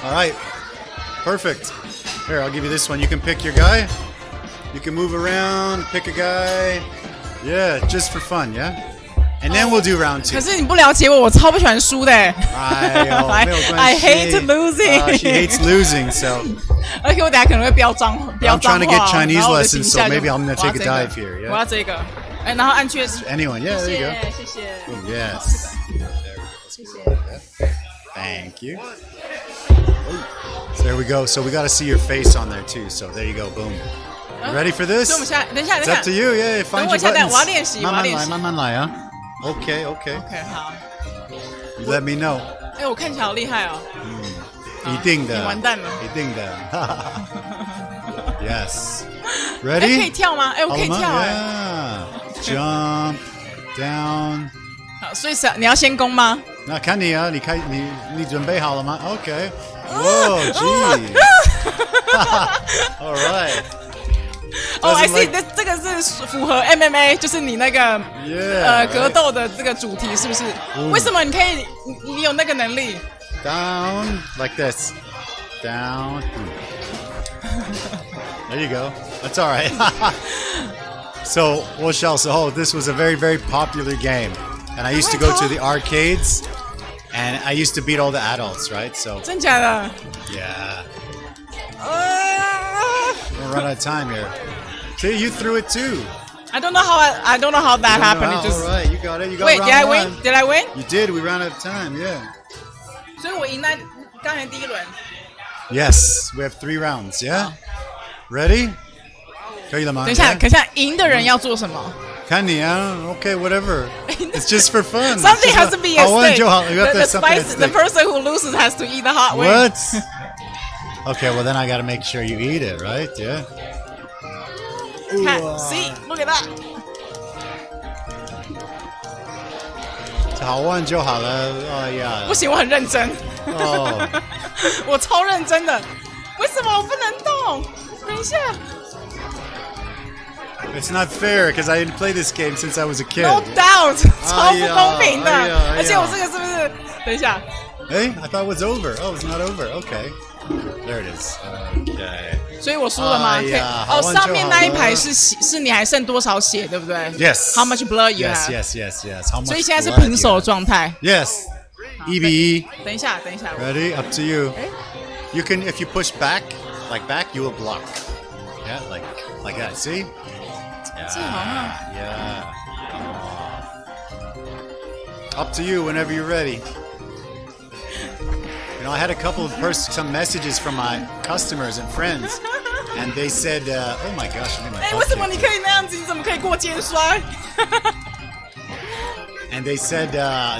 All right. Perfect. Here, I'll give you this one. You can pick your guy. You can move around, pick a guy. Yeah, just for fun, yeah? And then we'll do round 2. 可是你不了解我，我超不喜欢输的。哎呦，没有关系。I hate losing. She hates losing, so. 而且我等下可能会飙脏话。I'm trying to get Chinese lessons, so maybe I'm going to take a dive here. 我要这个。哎，然后按确实。Anyone? Yeah, there you go. 谢谢。Oh, yes. 谢谢。Thank you. So there we go. So we got to see your face on there too. So there you go. Boom. You ready for this? 所以我们现在等一下， It's up to you. Yeah, find your 等我一下， buttons. 我要练习，我要练习。慢慢来啊。Okay. OK，好。You let me know. 哎，我看起来好厉害哦。一定的。你完蛋了。一定的。Yes. 哎， Ready? 可以跳吗？哎，我可以跳哎。Jump down. 好，所以是你要先攻吗？那看你啊，你准备好了吗 ？Okay. Whoa, gee. All right. Oh, I see. 这个是符合 MMA， 就是你那个格斗的这个主题，是不是？为什么你可以？你有那个能力 ？Down like this. Down. There you go. That's all right. So, 我小时候 this was a very, very popular game, and I used to go to the arcades, and I used to beat all the adults, right? So. 真假的 Yeah. We'll run out of time here. See, you threw it too. I don't know how that happened. It just All right, you got it. You got wait. round Did I one. win? Did I win? You did. We ran out of time. Yeah. 所以我赢在刚才第一轮。Yes, we have 3 rounds. Yeah. Ready? 可以了吗？等一下，赢的人要做什么？看你啊 Okay, whatever. It's just for fun. Something has to be at 好玩 stake. 就好。You got The something at spice. The stake. person who loses has to eat the hot wing. What? Okay, well then I got to make sure you eat it, right? Yeah. 看 ，See, look at that. 好玩就好了。哎呀。不行，我很认真。哦。我超认真的。为什么我不能动？等一下。It's not fair because I didn't play this game since I was a kid. No doubt， 超不公平的。而且我这个是不是？等一下。Hey, I thought it was over. Oh, it's not over. Okay. There it is. Okay. 所以我输了吗？上面那一排是你还剩多少血，对不对 ？Yes. How much blood you have? Yes. How much? 所以现在是平手的状态。Yes. 1-1. 等一下。Ready? Up to you. You can, if you push back, like back, you will block. Yeah, like that. See? Yeah. Up to you whenever you're ready. You know, I had a couple of some messages from my customers and friends, and they said, "Oh my gosh, I made my." 为什么你可以那样子？你怎么可以过肩摔？ And they said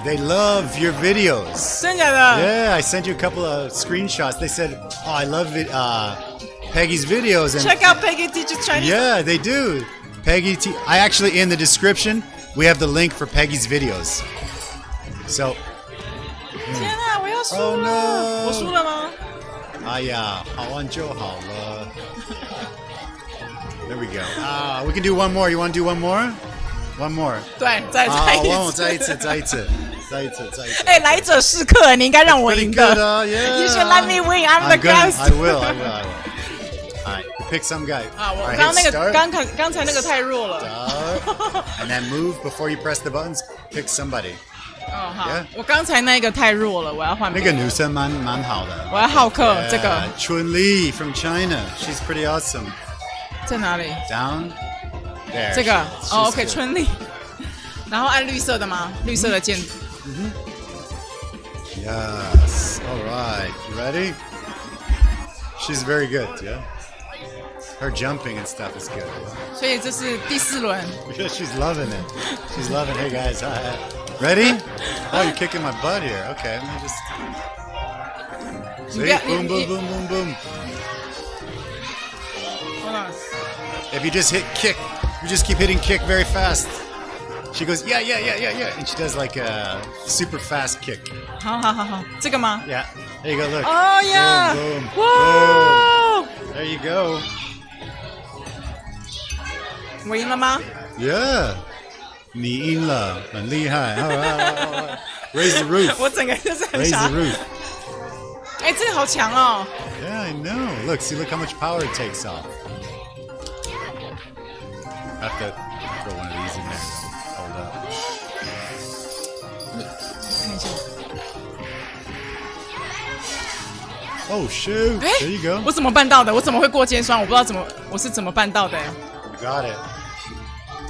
they love your videos. 真假的 Yeah, I sent you a couple of screenshots. They said, "Oh, I love it, Peggy's videos." And Check out Peggy Teaches Chinese. Yeah, they do. I actually in the description we have the link for Peggy's videos. So. 天啊，我要输了！ Oh no. 我输了吗？哎呀，好玩就好了。There we go. We can do one more. You want to do one more? One more. 对，再一次。再一次。哎，来者是客，你应该让我赢的。You should let me win. I'm the guest. I will. All right, pick some guy. 我刚才那个太弱了。And then move before you press the buttons. Pick somebody. 好，我刚才那个太弱了，我要换。那个女生蛮好的。我要浩克这个。Chun-Li from China. She's pretty awesome. 在哪里 ？Down. There. 这个OK， 春丽。然后按绿色的吗？绿色的键。Yes. All right. You ready? She's very good. Yeah. Her jumping and stuff is good. 所以这是第4轮。Yeah, she's loving it. She's loving it. Hey guys, ready? Oh, you're kicking my butt here. Okay, let me just. See? Boom, boom, boom, boom, boom. Hold on. If you just hit kick, you just keep hitting kick very fast. She goes, yeah, and she does like a super fast kick. 好，这个吗 Yeah. There you go. Look. Oh yeah. Boom, boom, Whoa. boom. There you go. 我赢了吗 Yeah. 你赢了，很厉害。Raise the roof. 我整个就是很 Raise 傻 the。roof. 哎，这个好强哦。Yeah, I know. Look how much power it takes off. I have to throw one of these in there. Hold up. Oh shoot! There you go. 我怎么办到的？我怎么会过肩摔？我不知道我是怎么办到的。You got it.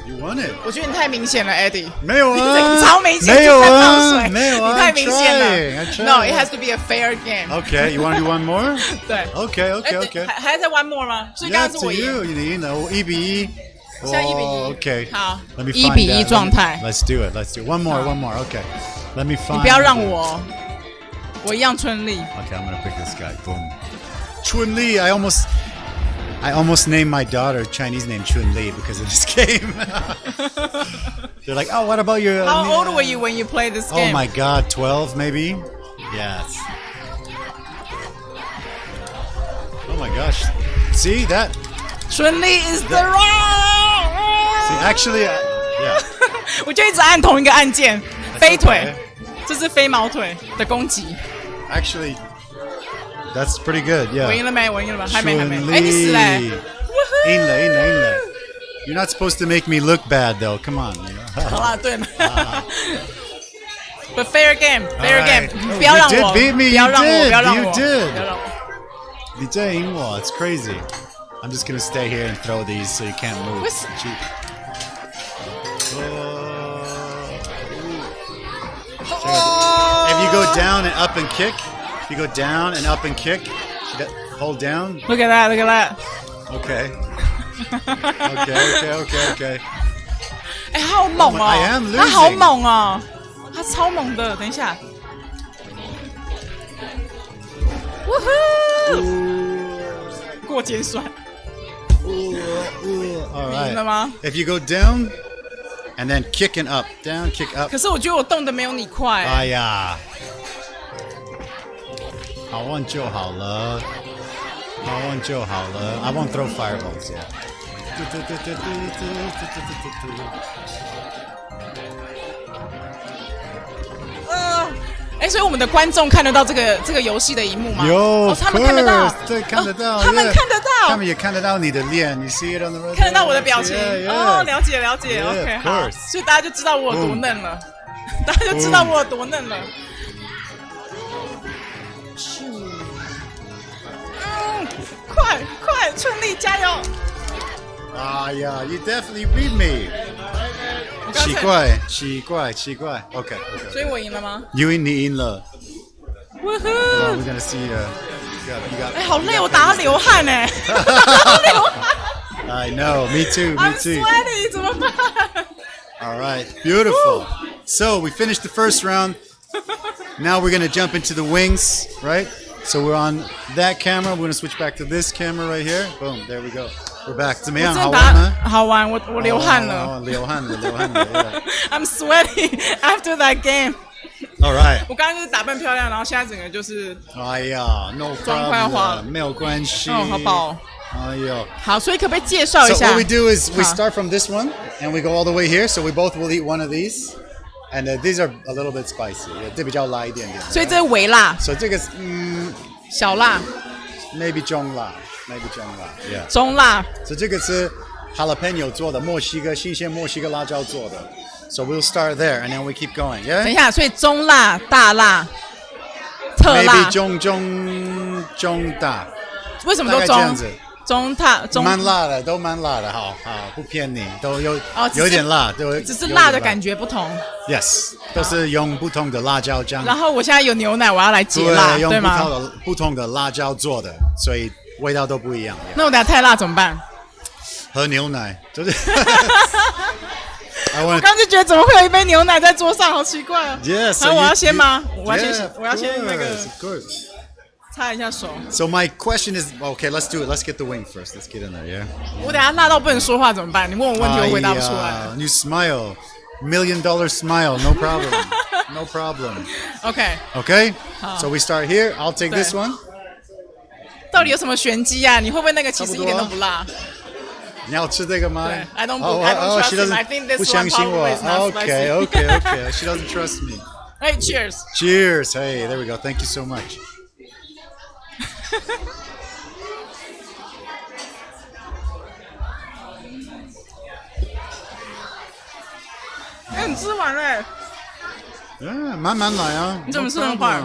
You won it. 我觉得你太明显了 ，Eddy。没有啊，你超明显，没有啊，水没有啊，你太明显了。 I'm trying. No, it has to be a fair game. Okay, you want to do one more? 对。Okay. 还要再 one more 吗？所以刚 Yeah, 刚是我 to 赢。 you. 你赢了，1-1。现在1-1。Okay. 好。Let me find 1-1 that. 状态。 Let's do it. One more. Okay. Let me find. 你不要让我一样春丽。 Okay, I'm gonna pick this guy. Boom. Chun Li. I almost named my daughter Chinese name Chun Li because of this game. They're like, oh, what about your? How old were you when you played this game? Oh my God, 12 maybe. Yes. Oh my gosh. See that? Chun Li is the wrong. See, actually, yeah. 我就一直按同一个按键，飞腿，这是飞毛腿的攻击。Actually, that's pretty good. Yeah. 我赢了没？还没。 Chun-Li. 哎，你死嘞！赢了。You're not supposed to make me look bad, though. Come on. 好啦，对了。But fair game. Alright. 不要让我， You did beat me. 不要让我， You did. 不要让我， You did. 不要让我。你在赢我. It's crazy. I'm just gonna stay here and throw these so you can't move. What's- Cheap. If you go down and up and kick, hold down. Look at that. Okay. 哎，他好猛哦 I am losing. 他好猛哦，他超猛的。等一下。过肩摔。 All 你赢了吗？ right. If you go down and then kicking up, down, kick up. 可是我觉得我动的没有你快。哎呀，好玩就好了。I won't throw fireballs yet. 哎，所以我们的观众看得到这个游戏的荧幕吗？有，他们看得到，对，看得到，他们看得到，他们也看得到你的脸。You see it on the road? 看得到我的表情。 Yeah. 了解。Yeah, OK， of 好， course. 所以大家就知道我有多嫩了。大家就知道我有多嫩了。快，春丽加油！哎呀 you definitely beat me. 我刚才奇怪。Okay. 所以我赢了吗？你赢了。呜呼！ We're gonna see. You got. 哎，好累，我打到流汗哎。I know. Me too. I'm sweaty， 怎么办？ All right. Beautiful. So we finished the first round. Now we're gonna jump into the wings, right? So we're on that camera. We're gonna switch back to this camera right here. Boom. There we go. We're back. 怎么样？好玩吗？好玩，我流汗了。流汗了。I'm sweaty after that game. All right. 我刚刚就是打扮漂亮，然后现在整个就是。哎呀 ，no 妆快要化了，没有关系。哦，好饱。哎呦。好，所以可不可以介绍一 So 下 what we do is we start from this one and we go all the way here. So we both will eat one of these, and these are a little bit spicy. 这比较辣一点点。所以这是微辣。So 这个是小辣。maybe 中辣 ，yeah. 中辣。So 这个是 jalapeno 做的，新鲜墨西哥辣椒做的。So we'll start there and then we keep going. Yeah. 等一下，所以中辣、大辣、特辣。 Maybe 中大。为什么都中？中大中。蛮辣的，都蛮辣的，好，不骗你，都有一点辣，只是辣的感觉不同。Yes，都是用不同的辣椒酱。然后我现在有牛奶，我要来解辣，对吗？用不同的辣椒做的，所以味道都不一样。那我等下太辣怎么办？喝牛奶，就是。我刚就觉得怎么会有一杯牛奶在桌上，好奇怪哦。Yes。我要先吗？我要先那个。擦一下手。 So my question is, okay, let's do it. Let's get the wing first. Let's get in there, yeah. 我等下辣到不能说话怎么办？你问我问题我回答不出来。You smile, $1 million smile, no problem, no problem. Okay. Okay. So we start here. I'll take this one. 到底有什么玄机啊？你会不会那个其实一点都不辣？你要吃这个吗？对 I don't trust him. I think this one probably is not spicy. Okay. She doesn't trust me. Hey, cheers. Cheers. Hey, there we go. Thank you so much. 哎，你吃完了。慢慢来啊。你怎么吃那么快？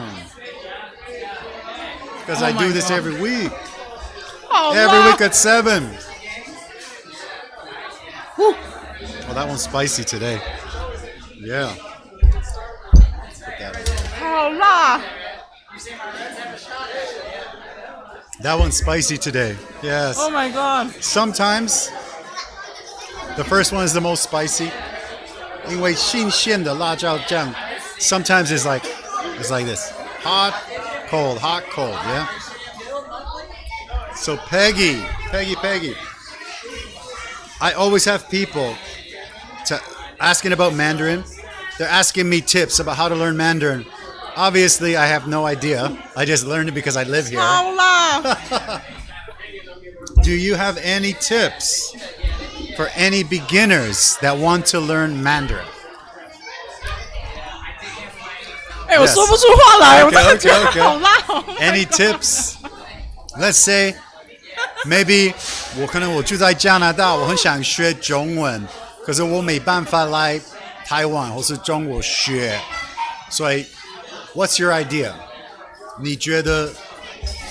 because I do this every week. Oh, Every wow. week at 7. Whew. Well, that one's spicy today. Yeah. Put that over. 好辣。 That one's spicy today. Yes. Oh my god. Sometimes the first one is the most spicy. 因为新鲜的辣椒酱 sometimes it's like this. Hot, cold, yeah? So Peggy. I always have people asking about Mandarin. They're asking me tips about how to learn Mandarin. Obviously, I have no idea. I just learned it because I live here. 好辣。 Do you have any tips for any beginners that want to learn Mandarin? 哎，我说不出话来，我真的觉得 Okay. 好辣。Oh my Any god. tips? Let's say maybe 我可能我住在加拿大，我很想学中文，可是我没办法来台湾或是中国学，所以 What's your idea? 你觉得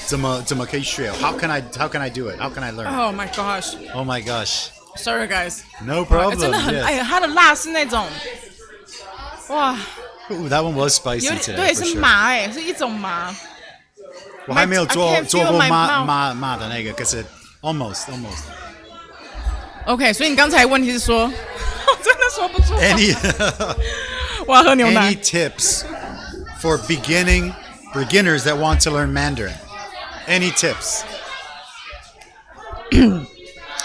怎么可以学 How can I do it? How can I learn? Oh my gosh. Oh my gosh. Sorry guys. No problem. 真的很 Yes. 哎，它的辣是那种，哇， Ooh, that one was spicy 有点 today. 对， for 是 sure. 麻哎，是一种麻。我还没有 I can't 做 feel 过 my mouth. 麻的那个，可是 almost. OK， 所以你刚才问题是说，我真的说不出。 Any 我要喝牛奶 any。tips for beginners that want to learn Mandarin? Any tips?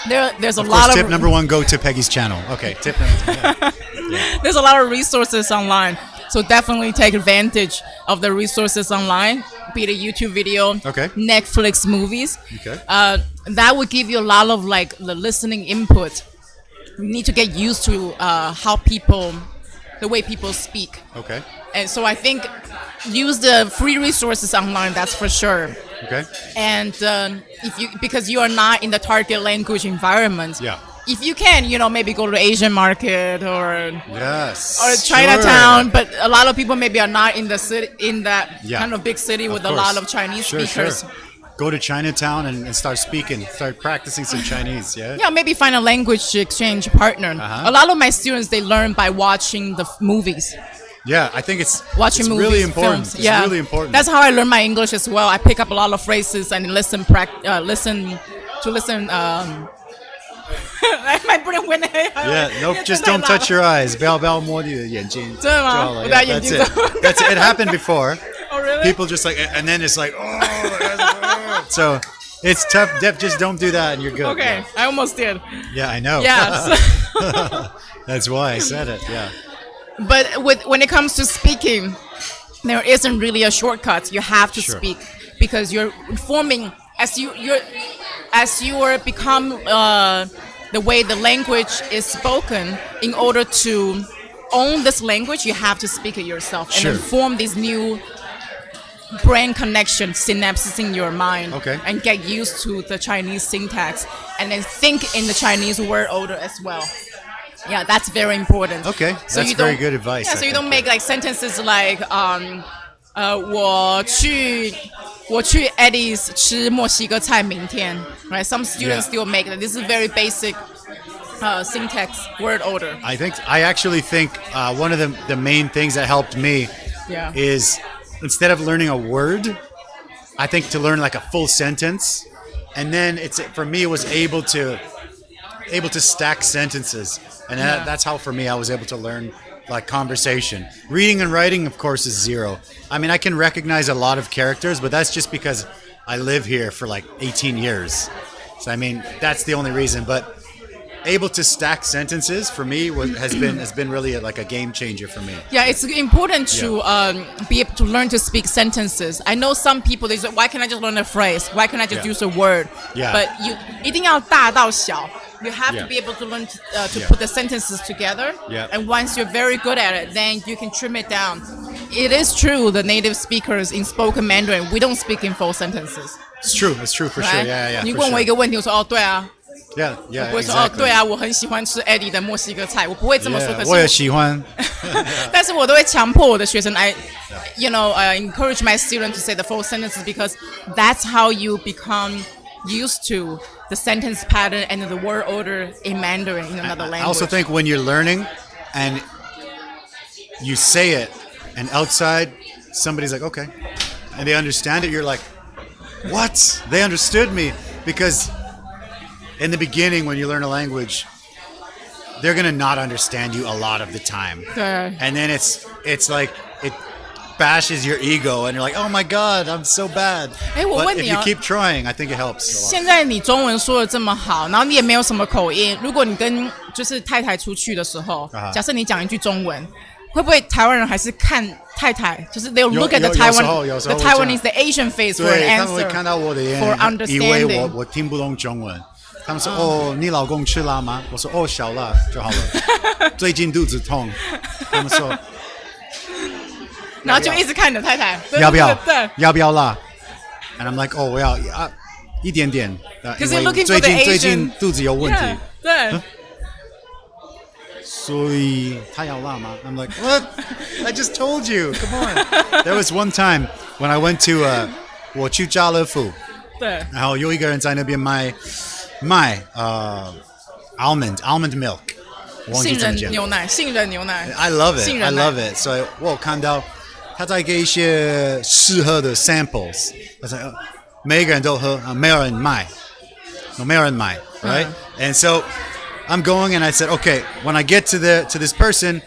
There's a Of lot course, of tip number 1, go to Peggy's channel. Okay, tip number 2. Yeah. there's a lot of resources online. So definitely take advantage of the resources online, be it a YouTube video, Okay. Netflix movies. Okay. That would give you a lot of like the listening input. You need to get used to the way people speak. Okay. And so I think use the free resources online, that's for sure. Okay. And because you are not in the target language environment. Yeah. If you can, maybe go to the Asian market or Yes. Chinatown, Sure. but a lot of people maybe are not in the city, in that Yeah. kind of big city with a course. lot of Chinese Sure. speakers. Go to Chinatown and start speaking, start practicing some Chinese, yeah? Yeah, maybe find a language exchange partner. Uh-huh. A lot of my students, they learn by watching the movies. Yeah, I think it's Watching movies, really important. films. It's Yeah, really important. That's how I learn my English as well. I pick up a lot of phrases and listen. My brain went. Yeah, nope, just don't touch your eyes. 不要摸你的眼睛。真的吗？就好了。我戴 Yeah, 眼镜。 that's it. That's it. It happened before. Oh really? People just like, and then it's like, oh. So it's tough. Just don't do that and you're good. Okay, I almost did. Yeah, I know. Yeah. That's why I said it. Yeah. But when it comes to speaking, there isn't really a shortcut. You have to Sure. speak because you're forming as you become the way the language is spoken. In order to own this language, you have to speak it yourself and Sure. then form these new brain connection synapses in your mind. Okay. And get used to the Chinese syntax and then think in the Chinese word order as well. Yeah, that's very important. Okay, So that's you very don't- good advice. Yeah, I so you think. don't make like sentences like 我去 Eddy's 吃墨西哥菜明天 right? Some students Yeah. still make that. This is very basic syntax word order. I actually think one of the main things that helped me Yeah. is instead of learning a word, I think to learn like a full sentence, and then for me it was able to stack sentences, and Yeah. that's how for me I was able to learn like conversation. Reading and writing, of course, is zero. I mean, I can recognize a lot of characters, but that's just because I live here for like 18 years. So I mean, that's the only reason. But able to stack sentences for me has been really like a game changer for me. Yeah, it's important to be able to learn to speak sentences. I know some people they say, why can't I just learn a phrase? Why can't I just Yeah. use a word? Yeah. But 一定要大到小. You have Yeah. to be able to learn to Yeah. put the sentences together. Yeah. And once you're very good at it, then you can trim it down. It is true, the native speakers in spoken Mandarin, we don't speak in full sentences. It's true for Right? sure. Yeah, 你 for 问我一 sure. 个问题，我说哦，对啊， Yeah, yeah, 我不会说 exactly. 哦，对啊，我很喜欢吃 Eddy 的墨西哥菜，我不会这么说。 Yeah, 可是我也喜欢。但是我都会强迫我的学生 encourage my students to say the full sentences because that's how you become used to the sentence pattern and the word order in Mandarin in another language. I also think when you're learning and you say it and outside somebody's like, okay, and they understand it, you're like, what? They understood me. Because in the beginning when you learn a language, they're going to not understand you a lot of the time. 对 And then it's like it bashes your ego and you're like, oh my god, I'm so bad. 我 But 问 if 你 you 哦 keep trying, I think it helps a lot. 现在你中文说的这么好，然后你也没有什么口音，如果你跟就是太太出去的时候，假设你讲一句中文，会不会台湾人还是看太太，就是 they'll look at the有时候 Taiwanese the Asian face for an 对，他们会 answer 看到我的眼 for 以为 understanding 我听不懂中文。他们说哦，你老公吃辣吗？我说哦，小辣就好了。最近肚子痛。他们说然后就一直看你的太太，要不要？对，要不要辣 ？And I'm like 哦，我要一点点。可是因为 looking for the 最 Asian 近肚子有问题。对。所以他要辣吗？ I'm like what? I just told you. Come on. There was one time when I went to 我去家乐福，对，然后有一个人在那边卖almond milk， 我忘记怎么讲。杏仁牛奶 I love it. 杏 I 仁奶 love it. 所以我有看到他在给一些适合的 samples， 他说每个人都喝，没有人买 right? And so I'm going and I said, okay, when I get to this person,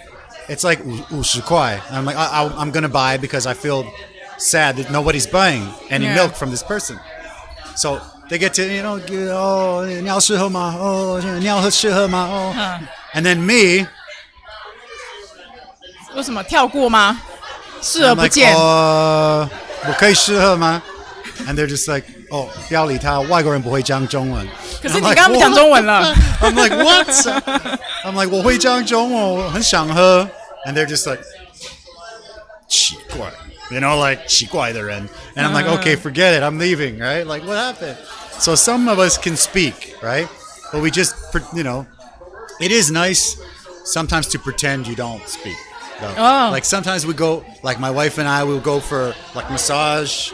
it's like 50块. And I'm like, I'm gonna buy because I feel sad that nobody's buying any milk from this person. So they get to, oh, 你要适合吗？哦，你要适合吗？哦 And then me, 为什么跳过吗？视而 I'm 不 like, 见。我可以适合吗？ And they're just like, oh, 不要理他，外国人不会讲中文。可是你刚刚讲中文了。I'm like, what? I'm like, 我会讲中文，我很想喝。And they're just like, 奇怪 like 奇怪的人。And I'm like, okay, forget it, I'm leaving, right? Like, what happened? So some of us can speak, right? But we just, it is nice sometimes to pretend you don't speak. Oh. Like sometimes we go, like my wife and I will go for like massage.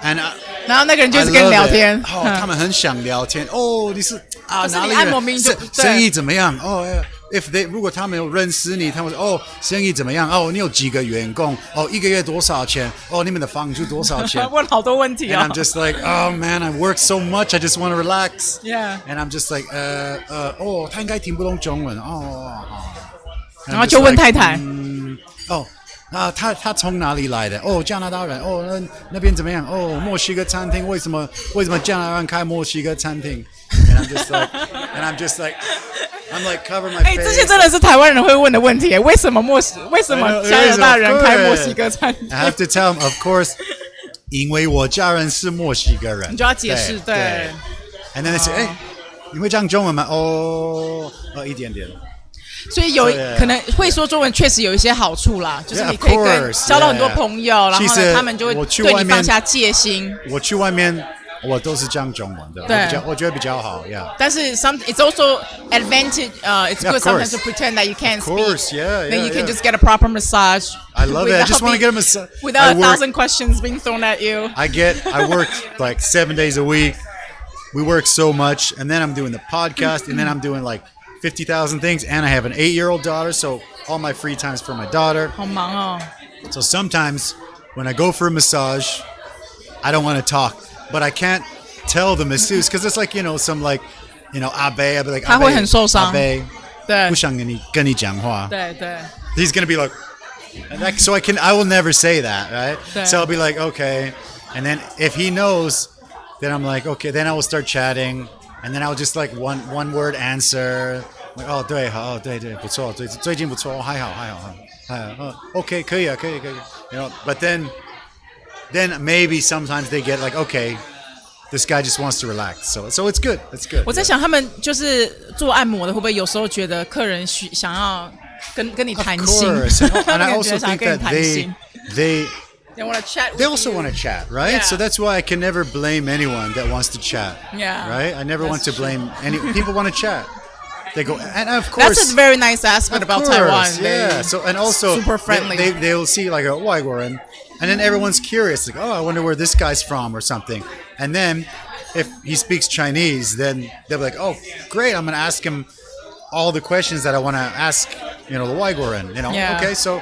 And 然后那个人就是跟你聊天。他们很想聊天。哦，你是哪里人？可是你按摩名就生意怎么样？哦 ，if they 如果他们有认识你，他们说哦，生意怎么样？哦，你有几个员工？哦，一个月多少钱？哦，你们的房租多少钱？问好多问题 And I'm just like, oh man, I work so much, I just want to relax. Yeah. And I'm just like, 哦，他应该听不懂中文哦。然后就问太太。他从哪里来的？哦，加拿大人。哦，那边怎么样？哦，墨西哥餐厅为什么加拿大人开墨西哥餐厅 ？And I'm just like, I'm like cover my face. 这些真的是台湾人会问的问题。为什么加拿大人开墨西哥餐厅 I have to tell them, of course, 因为我家人是墨西哥人。你就要解释，对。And then they say, 你会讲中文吗？哦，一点点。所以可能会说中文确实有一些好处啦，就是你可以交到很多朋友，然后呢，他们就会对你放下戒心。我去外面，我都是讲中文的，对，我觉得比较好 ，yeah。但是it's also advantage, it's good sometimes to pretend that you can't speak. Of course, yeah. Then you can just get a proper massage. I love it. I just want to get a massage. Without 1,000 questions being thrown at you. I work like 7 days a week. We work so much, and then I'm doing the podcast, and then I'm doing like 50,000 things, and I have an 8-year-old daughter, so all my free time is for my daughter. 好忙哦。So sometimes when I go for a massage, I don't want to talk, but I can't tell the masseuse because it's like some like abe. I'll be like 他会很受伤。abe, 对，不想跟你讲话。对。He's gonna be like, so I will never say that, right? 对。 So I'll be like, okay, and then if he knows, then I'm like, okay, then I will start chatting. And then I'll just like one word answer, like 对，不错，最近不错，还好，OK， 可以，but then maybe sometimes they get like, okay, this guy just wants to relax, so it's good. 我在想他们就是做按摩的，会不会有时候觉得客人想要跟你谈心？ Of course, and I also think that They want to chat with they also you. want to chat, right? Yeah. So that's why I can never blame anyone that wants to chat. Yeah. Right? I never want to That's true. blame any people want to chat. They go, and of course That's a very nice aspect about Taiwan. Yeah. So and also super friendly. They'll see like a 外国人, and then everyone's curious, like, oh, I wonder where this guy's from or something. And then if he speaks Chinese, then they'll be like, oh, great, I'm gonna ask him all the questions that I want to ask, the 外国人, Yeah. Okay, so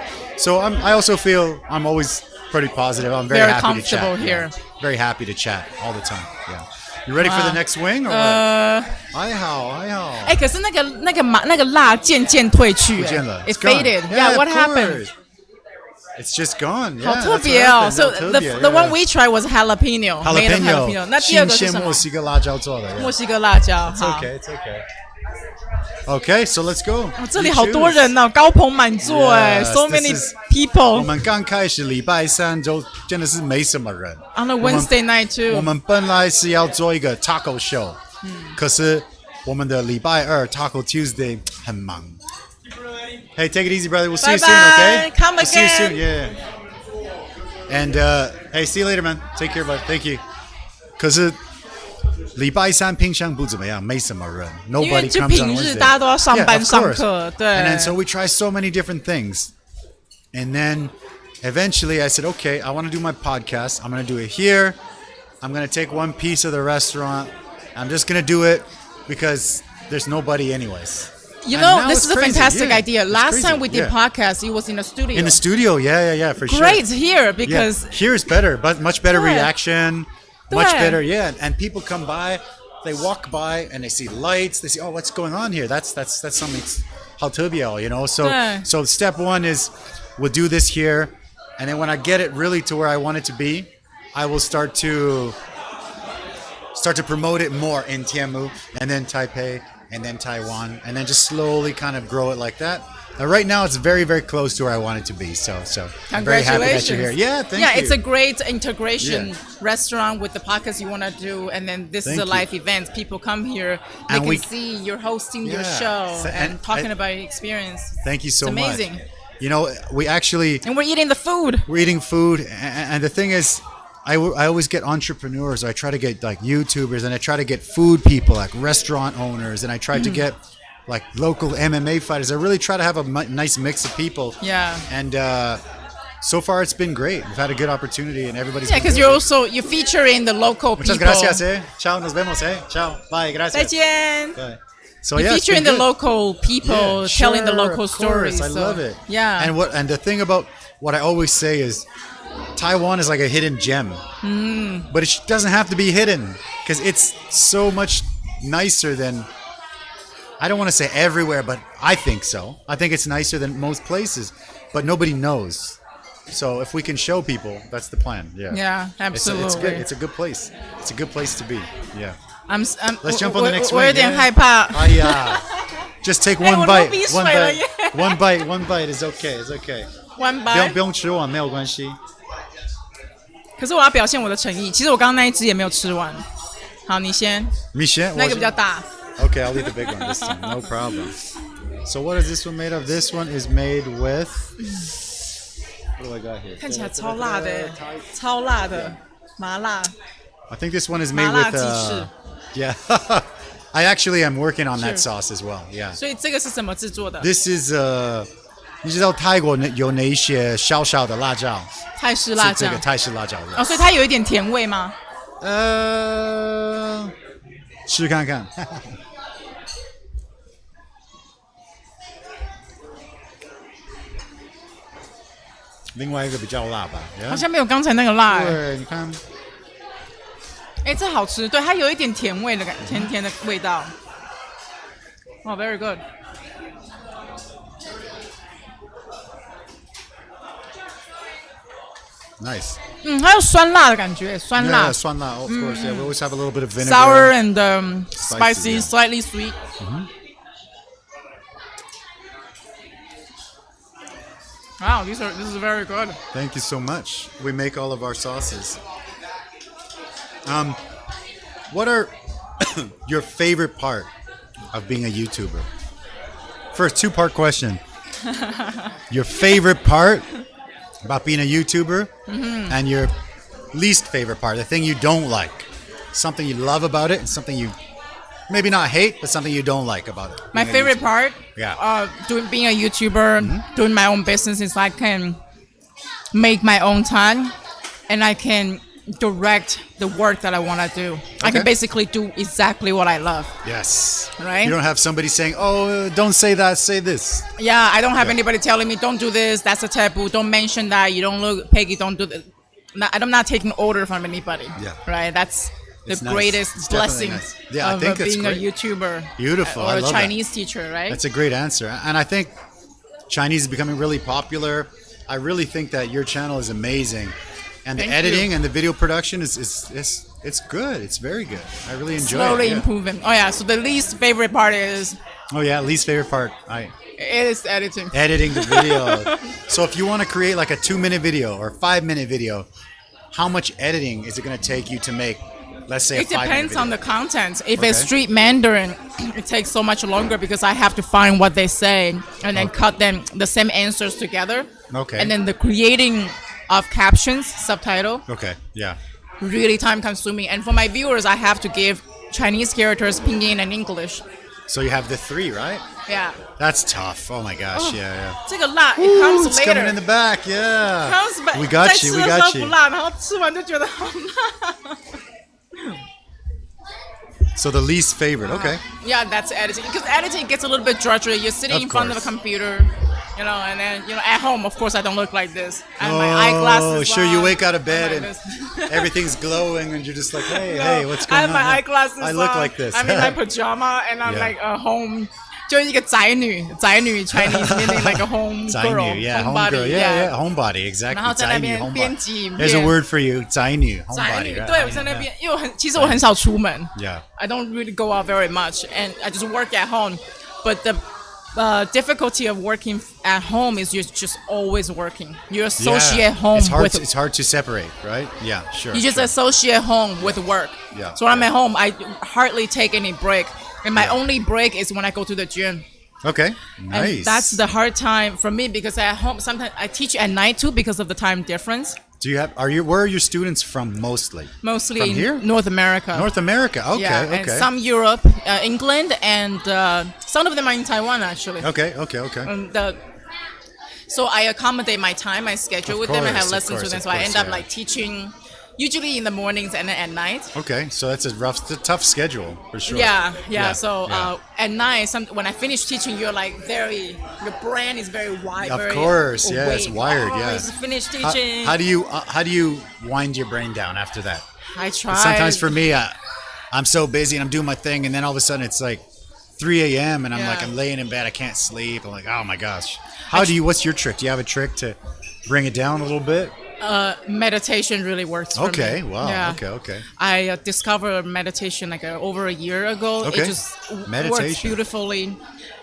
I also feel I'm always pretty positive. I'm very happy to chat. comfortable here. Yeah. Very happy to chat all the time. Yeah. You ready for the next wing or what? 还好。哎，可是那个辣渐渐退去，不见了 It It's gone. faded. Yeah, Yeah, what of happened? course. It's just gone. 好 Yeah, 特 that's 别 what 哦。 happened. So 好特 the 别 the one yeah. we tried was jalapeno. Made of jalapeno. 那第二个是什么？新鲜墨西哥辣椒做的。墨西哥辣椒。 It's 好。 okay. It's okay. Okay, so let's go. 哦，这里好多人哦，高朋满座哎 Yes, ，so this many is- 我 people 们刚开始礼拜三就真的是没什么人。 on a Wednesday night 我 too. 们本来是要做一个 taco show，可是我们的礼拜二 Taco Tuesday 很忙。Hey, take it easy, brother. We'll see you soon, Bye-bye. okay? Come We'll see you soon. again. Yeah. And hey, see you later, man. Take care, bud. Thank you. 可是礼拜三平常不怎么样，没什么人。因为 Nobody 就 comes on 平日 Wednesday. 大家都要上 Yeah, 班 of 上 course. 课，对。 And then so we try so many different things. And then eventually I said, okay, I want to do my podcast. I'm going to do it here. I'm going to take one piece of the restaurant. I'm just going to do it because there's nobody anyways. You And know, now this it's is a crazy. fantastic Yeah, idea. it's Last crazy. time we did Yeah. podcast, it was in the studio. In the studio, yeah, for sure. Great here Yeah, because here's better, but much better Yeah. reaction, much Yeah. better, yeah. And people come by, they walk by, and they see lights. They see, oh, what's going on here? That's something. How So Yeah. so step one is we'll do this here, and then when I get it really to where I want it to be, I will start to promote it more in Tianmu, and then Taipei, and then Taiwan, and then just slowly kind of grow it like that. Right now, it's very, very close to where I want it to be. So I'm very happy that you're here. Yeah, thank you. Yeah, it's a great integration Yeah. restaurant with the podcast you want to do, and then this is Thank a you. live event. People come here, they And can we- see you're hosting your Yeah. show So- and and talking I- about your experience. Thank you so It's much. amazing. We actually And we're eating the food. we're eating food, and the thing is, I always get entrepreneurs. I try to get like YouTubers, and I try to get food people, like restaurant owners, and I try to get like local MMA fighters. I really try to have a nice mix of people. Yeah. And so far, it's been great. We've had a good opportunity, and everybody's. Yeah, been because good. you're featuring the local Muchas people. gracias, Ciao, nos vemos, Ciao, bye, 再 gracias. 见. Bye. So You're yeah, it's featuring been the good. local people, Yeah, telling the sure, local of course. stories. I so- love it. Yeah. And the thing about what I always say is, Taiwan is like a hidden gem, but it doesn't have to be hidden because it's so much nicer than. I don't want to say everywhere, but I think so. I think it's nicer than most places, but nobody knows. So if we can show people, that's the plan. Yeah. Yeah, absolutely. It's good. It's a good place. It's a good place to be. Yeah. Let's jump on the next 我有 wing, 点 yeah. 害怕。 Just take 哎， one 我流 bite. 鼻 One 水了 bite. 耶。One bite is okay. It's okay. One 不用 bite。不用吃完，没有关系。可是我要表现我的诚意。其实我刚刚那一只也没有吃完。好，你先。那个比较大。 Okay, I'll eat the big one this time. No problem. So what is this one made of? This one is made with. What do I got here? 看起来超辣的，超辣的麻辣。 I think this one is made 麻辣 with. 鸡翅。 Yeah. I actually am working on that Sure. sauce as well. Yeah. 所以这个是什么制作的？ This is 你知道泰国有哪一些小小的辣椒？泰式辣酱是这个。泰式辣椒。哦，所以它有一点甜味吗？试看看。另外一个比较辣吧？好像没有刚才那个辣哎。对，你看，哎，这好吃，对，它有一点甜味的甜甜的味道。哇 ，very good。 nice。还有酸辣的感觉，酸辣 Yeah, 酸辣 of course. Yeah, we always have a little bit of vinegar. ，sour and Spicy, spicy, yeah. slightly sweet. Wow, this is very good. Thank you so much. We make all of our sauces. What are your favorite part of being a YouTuber? First, two-part question. Your favorite part about being a YouTuber and your least favorite part, the thing you don't like, something you love about it, and something you maybe not hate, but something you don't like about it. My favorite part, being a YouTuber, doing my own business is I can make my own time and I can direct the work that I want to do. I can basically do exactly what I love. Yes. Right? You don't have somebody saying, oh, don't say that, say this. Yeah, I don't have anybody telling me, don't do this, that's a taboo, don't mention that, you don't look, Peggy, don't do that. I'm not taking order from anybody. Yeah. Right? That's the greatest blessing of being a YouTuber. Beautiful. Or a Chinese teacher, right? That's a great answer. And I think Chinese is becoming really popular. I really think that your channel is amazing. And the editing and the video production it's good. It's very good. I really enjoy it. Slowly improving. Oh yeah. So the least favorite part is. Oh yeah, least favorite part. It is editing. Editing the video. So if you want to create like a 2-minute video or a 5-minute video, how much editing is it going to take you to make? Let's say it depends on the content. If it's street Mandarin, it takes so much longer because I have to find what they say and then cut them the same answers together. Okay. And then the creating of captions, subtitle. Okay. Yeah. Really time consuming. And for my viewers, I have to give Chinese characters, Pinyin and English. So you have the 3, right? Yeah. That's tough. Oh my gosh. Yeah. 这个辣 it comes it's later. Coming in the back. Yeah. Comes back. We got you. We got you. 不辣，然后吃完就觉得好辣。 So the least favorite. Okay. Yeah, that's editing. Because editing gets a little bit drudgery. You're sitting in front of a computer, you know, and then, you know, at home, of course, I don't look like this. I have my eyeglasses sure. on. You wake out of bed and everything's glowing and you're just like, hey, what's going on? I have my eyeglasses on. I look like this. I'm in my pajama and I'm like a home. 就一个宅女 Chinese meaning like a home girl, homebody, exactly. 然后在那边编辑影片 There's a word for you, 宅女 homebody. 对，我在那边，因为其实我很少出门 Yeah. I don't really go out very much, and I just work at home. But the difficulty of working at home is you're just always working. You associate home with. It's hard to separate, right? Yeah, sure. You just associate home with work. Yeah. So when I'm at home, I hardly take any break. And my only break is when I go to the gym. Okay, nice. And that's the hard time for me because at home sometimes I teach at night too because of the time difference. Do you have? Where are your students from mostly? Mostly from here? North America. North America. Okay, yeah, okay. And some Europe, England, and some of them are in Taiwan actually. Okay. So I accommodate my time, my schedule with them. I have lessons with them, so I end up like teaching. Usually in the mornings and at night. Okay, so that's a tough schedule for sure. Yeah. So at night, when I finish teaching, you're like your brain is very wide. Of course, yeah, it's wired. Yeah. Just finished teaching. How do you wind your brain down after that? I try. Sometimes for me, I'm so busy and I'm doing my thing, and then all of a sudden it's like 3 a.m. and I'm laying in bed, I can't sleep. I'm like, oh my gosh. What's your trick? Do you have a trick to bring it down a little bit? Meditation really works for me. Okay, wow. Yeah. Okay. I discovered meditation like over a year ago. Okay. It just works beautifully.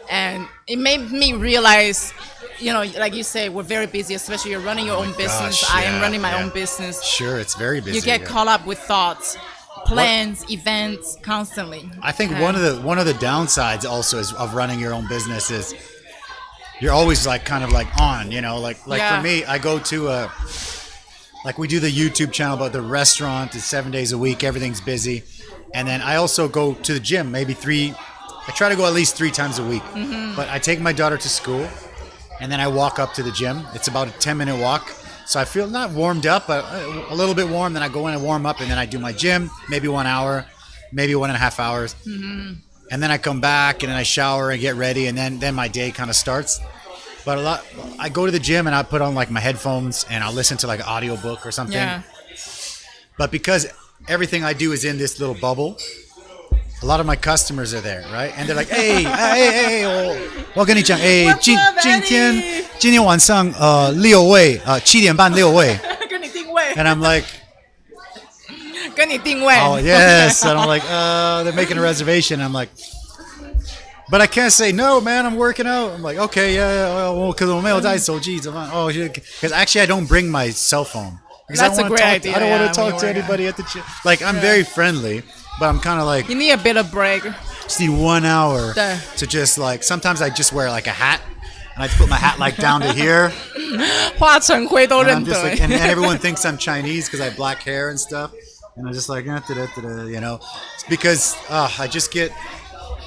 And it made me realize, you know, like you say, we're very busy, especially you're running your own business. Gosh, I am running my own business. Sure, it's very busy. You get caught up with thoughts, plans, events constantly. I think one of the downsides also of running your own business is you're always like kind of like on, you know, like for me, I go to like we do the YouTube channel, but the restaurant is 7 days a week. Everything's busy. And then I also go to the gym, I try to go at least 3 times a week. Mm-hmm. But I take my daughter to school and then I walk up to the gym. It's about a 10-minute walk. So I feel not warmed up, but a little bit warm. Then I go in and warm up and then I do my gym, maybe 1 hour, maybe 1.5 hours. Mm-hmm. And then I come back and then I shower and get ready. And then my day kind of starts. But I go to the gym and I put on like my headphones and I'll listen to like an audiobook or something. Yeah. But because everything I do is in this little bubble, a lot of my customers are there, right? And they're like, hey, 我跟你讲，今天晚上6位7点半6位，跟你定位。And I'm like, 跟你定位。Oh yes, and I'm like, they're making a reservation. I'm like. But I can't say, no, man, I'm working out. I'm like, okay, well, because我没有带手机，怎么办? Oh, because actually I don't bring my cell phone. That's a great idea. I don't want to talk to anybody at the gym. Like, I'm very friendly, but I'm kind of like... You need a bit of break. Just need 1 hour to just like... Sometimes I just wear like a hat and I put my hat like down to here. 化成灰都 And 认 I'm 得 just like, and everyone thinks I'm Chinese because I have black hair and stuff. And I'm just like, you know, it's because I just get,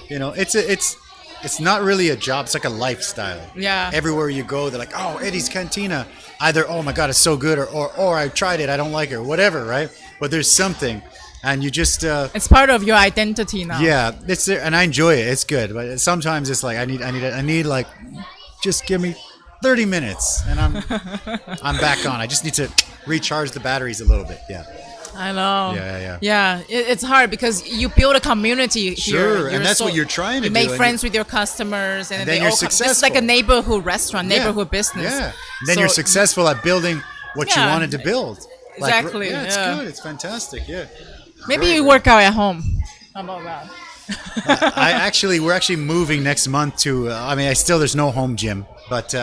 you know, it's not really a job. It's like a lifestyle. Yeah. Everywhere you go, they're like, oh, Eddy's Cantina. Either, oh my God, it's so good, or I tried it, I don't like it, or whatever, right? But there's something, and you just It's part of your identity now. yeah, it's there, and I enjoy it. It's good, but sometimes it's like I need like just give me 30 minutes, and I'm back on. I just need to recharge the batteries a little bit. Yeah. I know. Yeah. It's hard because you build a community Sure, here. and that's what you're trying to you do. make friends with your customers, and then they you're all come. successful. It's like a neighborhood restaurant, neighborhood business. Yeah. And then you're successful at building what you Yeah. wanted to build. Exactly, Yeah, it's yeah. good. It's fantastic. Yeah. Maybe you work out at home. How about that? We're actually moving next month to. There's no home gym, but.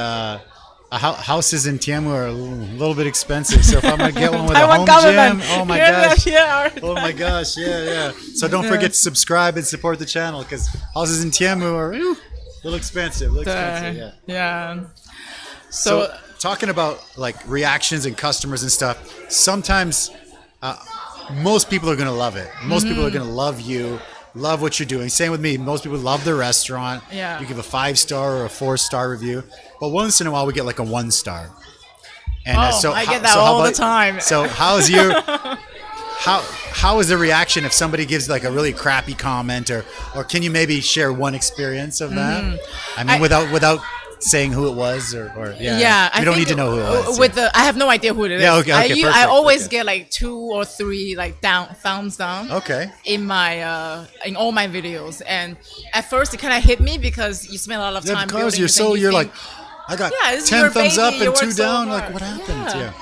Houses in Tianmu are a little bit expensive, so if I'm gonna get one with a home gym, oh my gosh, oh my gosh, yeah. So don't forget to subscribe and support the channel because houses in Tianmu are a little expensive. Yeah. So talking about like reactions and customers and stuff, sometimes most people are gonna love it. Most people are gonna love you. Love what you're doing. Same with me. Most people love the restaurant. Yeah. You give a 5-star or a 4-star review, but once in a while we get like a 1-star. And I get that all the time. So how is the reaction if somebody gives like a really crappy comment, or can you maybe share one experience of that? I mean, without saying who it was, or yeah, you don't need to know who it was. I have no idea who it is. Yeah, okay, I perfect, always okay. get like 2 or 3 like thumbs down. Okay. In my in all my videos, and at first it kind of hit me because you spend a lot of time. Yeah, because building you're like, I got 10 thumbs up and 2 down. Like, what happened? Yeah.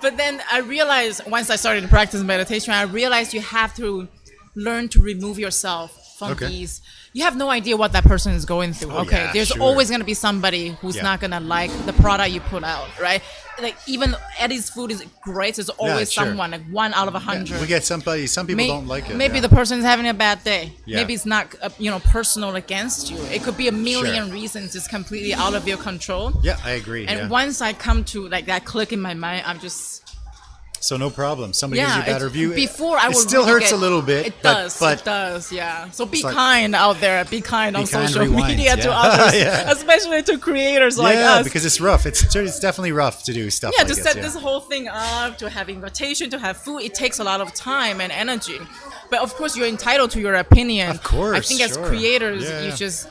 But then I realized once I started to practice meditation, I realized you have to learn to remove yourself from these. You have no idea what that person is going through. There's always going to be somebody who's not going to like the product you put out, right? Like even Eddy's food is great. There's always someone, like 1 out of 100. We get somebody. Some people don't like it. Maybe the person's having a bad day. Yeah. Maybe it's not personal against you. It could be a million reasons. It's completely out of your control. Yeah, I agree. And once I come to like that click in my mind, I'm just. So no problem. Somebody gives you a bad review. Before I would still really hurts a little bit. It does. But it does. Yeah. So be like, kind out there. Be kind on social media to yeah. others, Yeah. especially to creators like us. Yeah, because it's rough. It's definitely rough to do stuff. Yeah, like to this, set this whole thing up, to have invitation, to have food, it takes a lot of time and energy. But of course, you're entitled to your opinion. Of course. I think as creators, Yeah. you just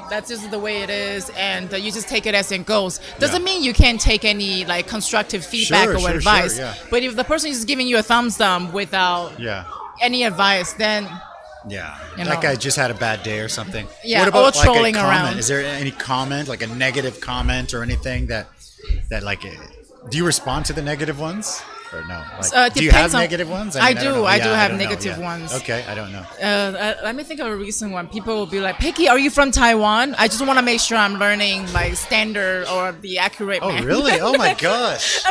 that's just the way it is, and you just take it as it goes. Doesn't mean you can't take any like constructive feedback or advice. But if the person is giving you a thumbs down without any advice, then that guy just had a bad day or something. Yeah, what about or trolling like a comment? around. Is there any comment, like a negative comment or anything that like? Do you respond to the negative ones? Or no? Like, do you have negative ones? I do have negative ones. Okay, I don't know. Let me think of a recent one. People will be like, Peggy, are you from Taiwan? I just want to make sure I'm learning like standard or the accurate Mandarin. Oh, really? Oh my gosh.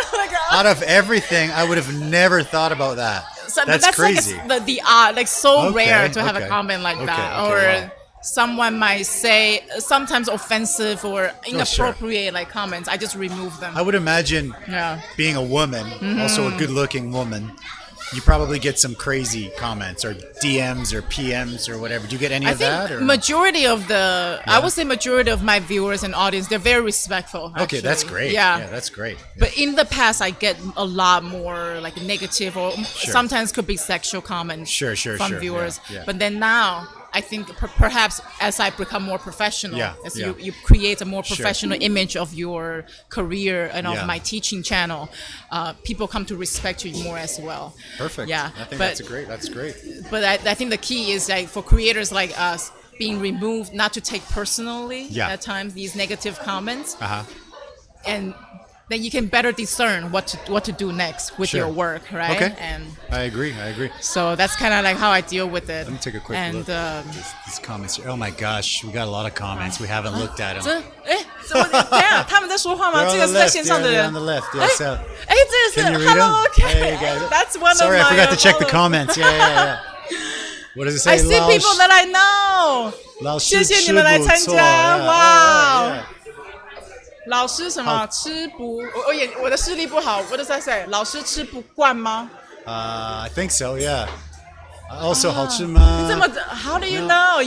Out of everything, I would have never thought about that. So that's crazy. Like so rare to have a comment like that. Or someone might say sometimes offensive or inappropriate like comments. I just remove them. I would imagine being a woman, also a good-looking woman, you probably get some crazy comments or DMs or PMs or whatever. Do you get any of that? Or? Majority of I would say majority of my viewers and audience, they're very respectful. Actually. Okay, that's great. Yeah, that's great. But in the past, I get a lot more like negative or sometimes could be sexual comments from viewers. Yeah. But then now, I think perhaps as I become more professional, as you create a more professional image of your career and of my teaching channel, people come to respect you more as well. Perfect. Yeah, I think that's great. But I think the key is like for creators like us, being removed, not to take personally at times these negative comments, and then you can better discern what to do next with your work, right? Okay. And I agree. So that's kind of like how I deal with it. Let me take a quick look. These comments here. Oh my gosh, we got a lot of comments. We haven't looked at them. 他们在说话吗？这个是在线上的人。 on the left. Yeah, so. 这是 Can you read Hello, them? okay. Hey, guys. That's one Sorry, of my I forgot to check the comments. Yeah. What does it say? I see people that I know. 老师谢谢你们来参加，哇！ Yeah. 老师什么吃不？我的视力不好。What does that say？ 老师吃不惯吗I think so. Yeah. Also, 好吃吗？ How do you know?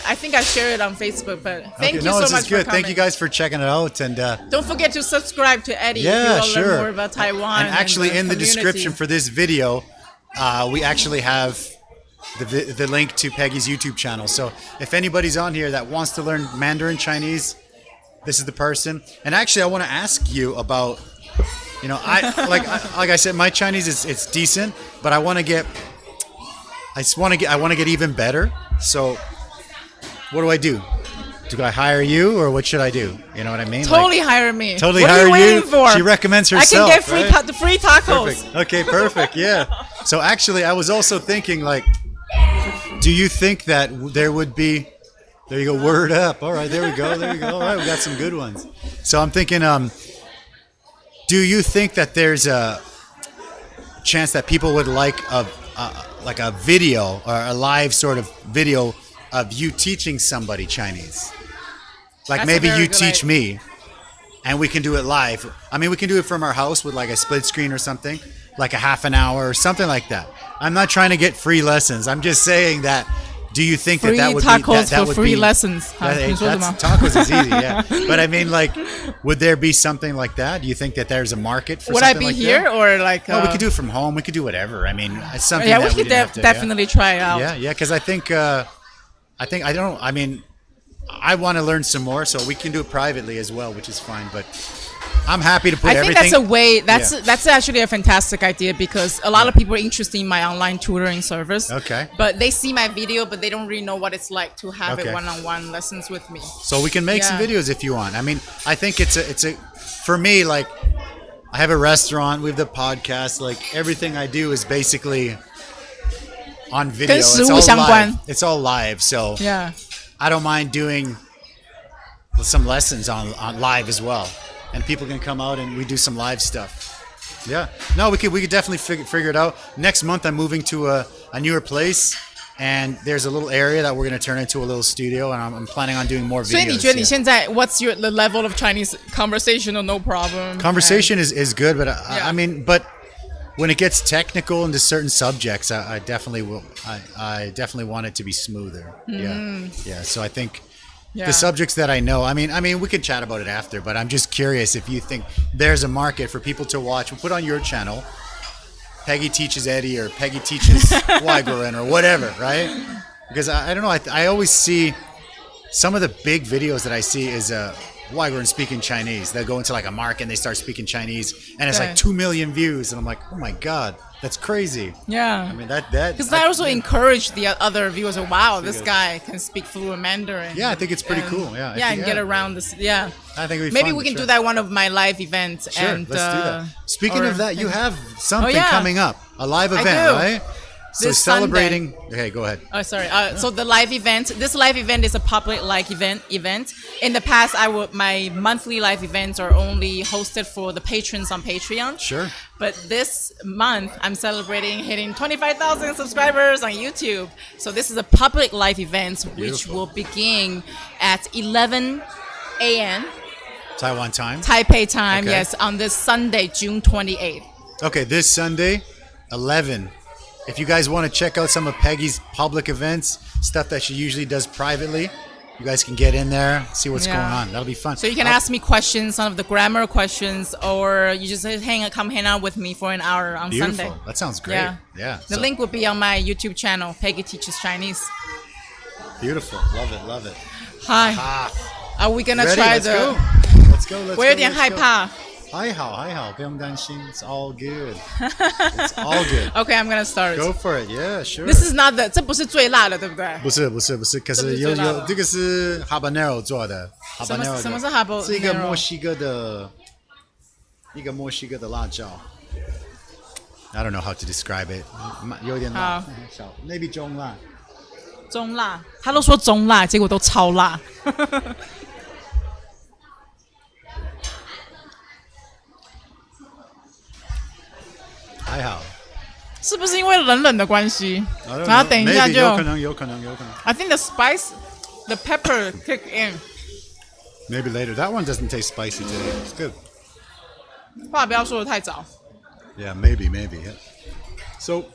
I think I share it on Facebook, but thank you so this much is good. for coming. Thank you guys for checking it out, and don't forget to subscribe to Eddy. yeah, if you sure. Learn more about Taiwan. And actually, in the community. description for this video, we actually have the link to Peggy's YouTube channel. So if anybody's on here that wants to learn Mandarin Chinese, this is the person. And actually, I want to ask you about, like I said, my Chinese it's decent, but I want to get even better. So what do I do? Do I hire you, or what should I do? You know what I mean? Totally hire me. Totally what hire are you waiting for? She recommends herself. I can get free tacos. Perfect. Okay, perfect. Yeah. So actually, I was also thinking, like, do you think that there would be? There you go. Word up. All right. There we go. All right. We got some good ones. So I'm thinking, do you think that there's a chance that people would like a video or a live sort of video of you teaching somebody Chinese? Like That's maybe you good teach me and we can do it live. I mean, we can do it from our house with like a split screen or something, like a half an hour or something like that. I'm not trying to get free lessons. I'm just saying that, do you think free that would tacos be... that for would free be, lessons. Tacos is easy, yeah. But I mean, like, would there be something like that? Do you think that there's a market for something like that? Would I be here or like... No, we could do it from home. We could do whatever. I mean, it's something yeah, that we could definitely try it out. Yeah, because I want to learn some more, so we can do it privately as well, which is fine. But I'm happy to put everything. I think that's actually a fantastic idea, because a lot of people are interested in my online tutoring service. Okay. But they see my video, but they don't really know what it's like to have it one-on-one lessons with me. So we can make some videos if you want. I mean, I think it's a for me, like, I have a restaurant, we have the podcast, like everything I do is basically on video. It's all live. So yeah. I don't mind doing some lessons on live as well, and people can come out and we do some live stuff. Yeah, no, we could definitely figure it out. Next month, I'm moving to a newer place, and there's a little area that we're going to turn into a little studio, and I'm planning on doing more videos. 所以你觉得你现在 what's the level of Chinese conversational? No problem. Conversation is good, but I mean, but when it gets technical into certain subjects, I definitely will. I definitely want it to be smoother. Yeah. So I think the subjects that I know. I mean, we can chat about it after. But I'm just curious if you think there's a market for people to watch. We'll put on your channel, Peggy Teaches Eddy or Peggy Teaches Waiguren or whatever, right? Because I don't know. I always see some of the big videos that I see is Waiguren speaking Chinese. They'll go into like a market and they start speaking Chinese, and it's like 2 million views, and I'm like, oh my god, that's crazy. Yeah. I mean that because I also encourage the other viewers. Wow, this guy can speak fluent Mandarin. Yeah, I think it's pretty cool. Yeah. Yeah, and get around this. Yeah. I think maybe we can do that one of my live events. Sure, and let's do that. Speaking of that, you have something coming up, a live event, right? So this celebrating. Sunday. Okay, go ahead. Oh, sorry. So the live event. This live event is a public live event. In the past, my monthly live events are only hosted for the patrons on Patreon. Sure. But this month, I'm celebrating hitting 25,000 subscribers on YouTube. So this is a public live event, which will begin at 11 a.m. Taiwan time. Taipei time. Yes, on this Sunday, June 28th. Okay, this Sunday, 11. If you guys want to check out some of Peggy's public events, stuff that she usually does privately, you guys can get in there, see what's going on. That'll be fun. So you can ask me questions, some of the grammar questions, or you just come hang out with me for an hour on Sunday. That sounds great. Yeah. The link will be on my YouTube channel, Peggy Teaches Chinese. Beautiful. Love it. Hi. Are we going to try Let's go. 我有点害怕。还好，不用担心. It's all good. It's all good. Okay, I'm gonna start. Go for it. Yeah, sure. This is not the. 这不是最辣的，对不对？不是，可是有这个是 habanero 做的。habanero 什么是 habanero？ 是一个墨西哥的辣椒。I don't know how to describe it. 有点辣，小 maybe 中辣。中辣，他都说中辣，结果都超辣。还好，是不是因为冷的关系？然后等一下就有可能。I think the spice the pepper kick in. Maybe later. That one doesn't taste spicy today. It's good. 话不要说得太早。 Yeah, maybe. Yeah. So,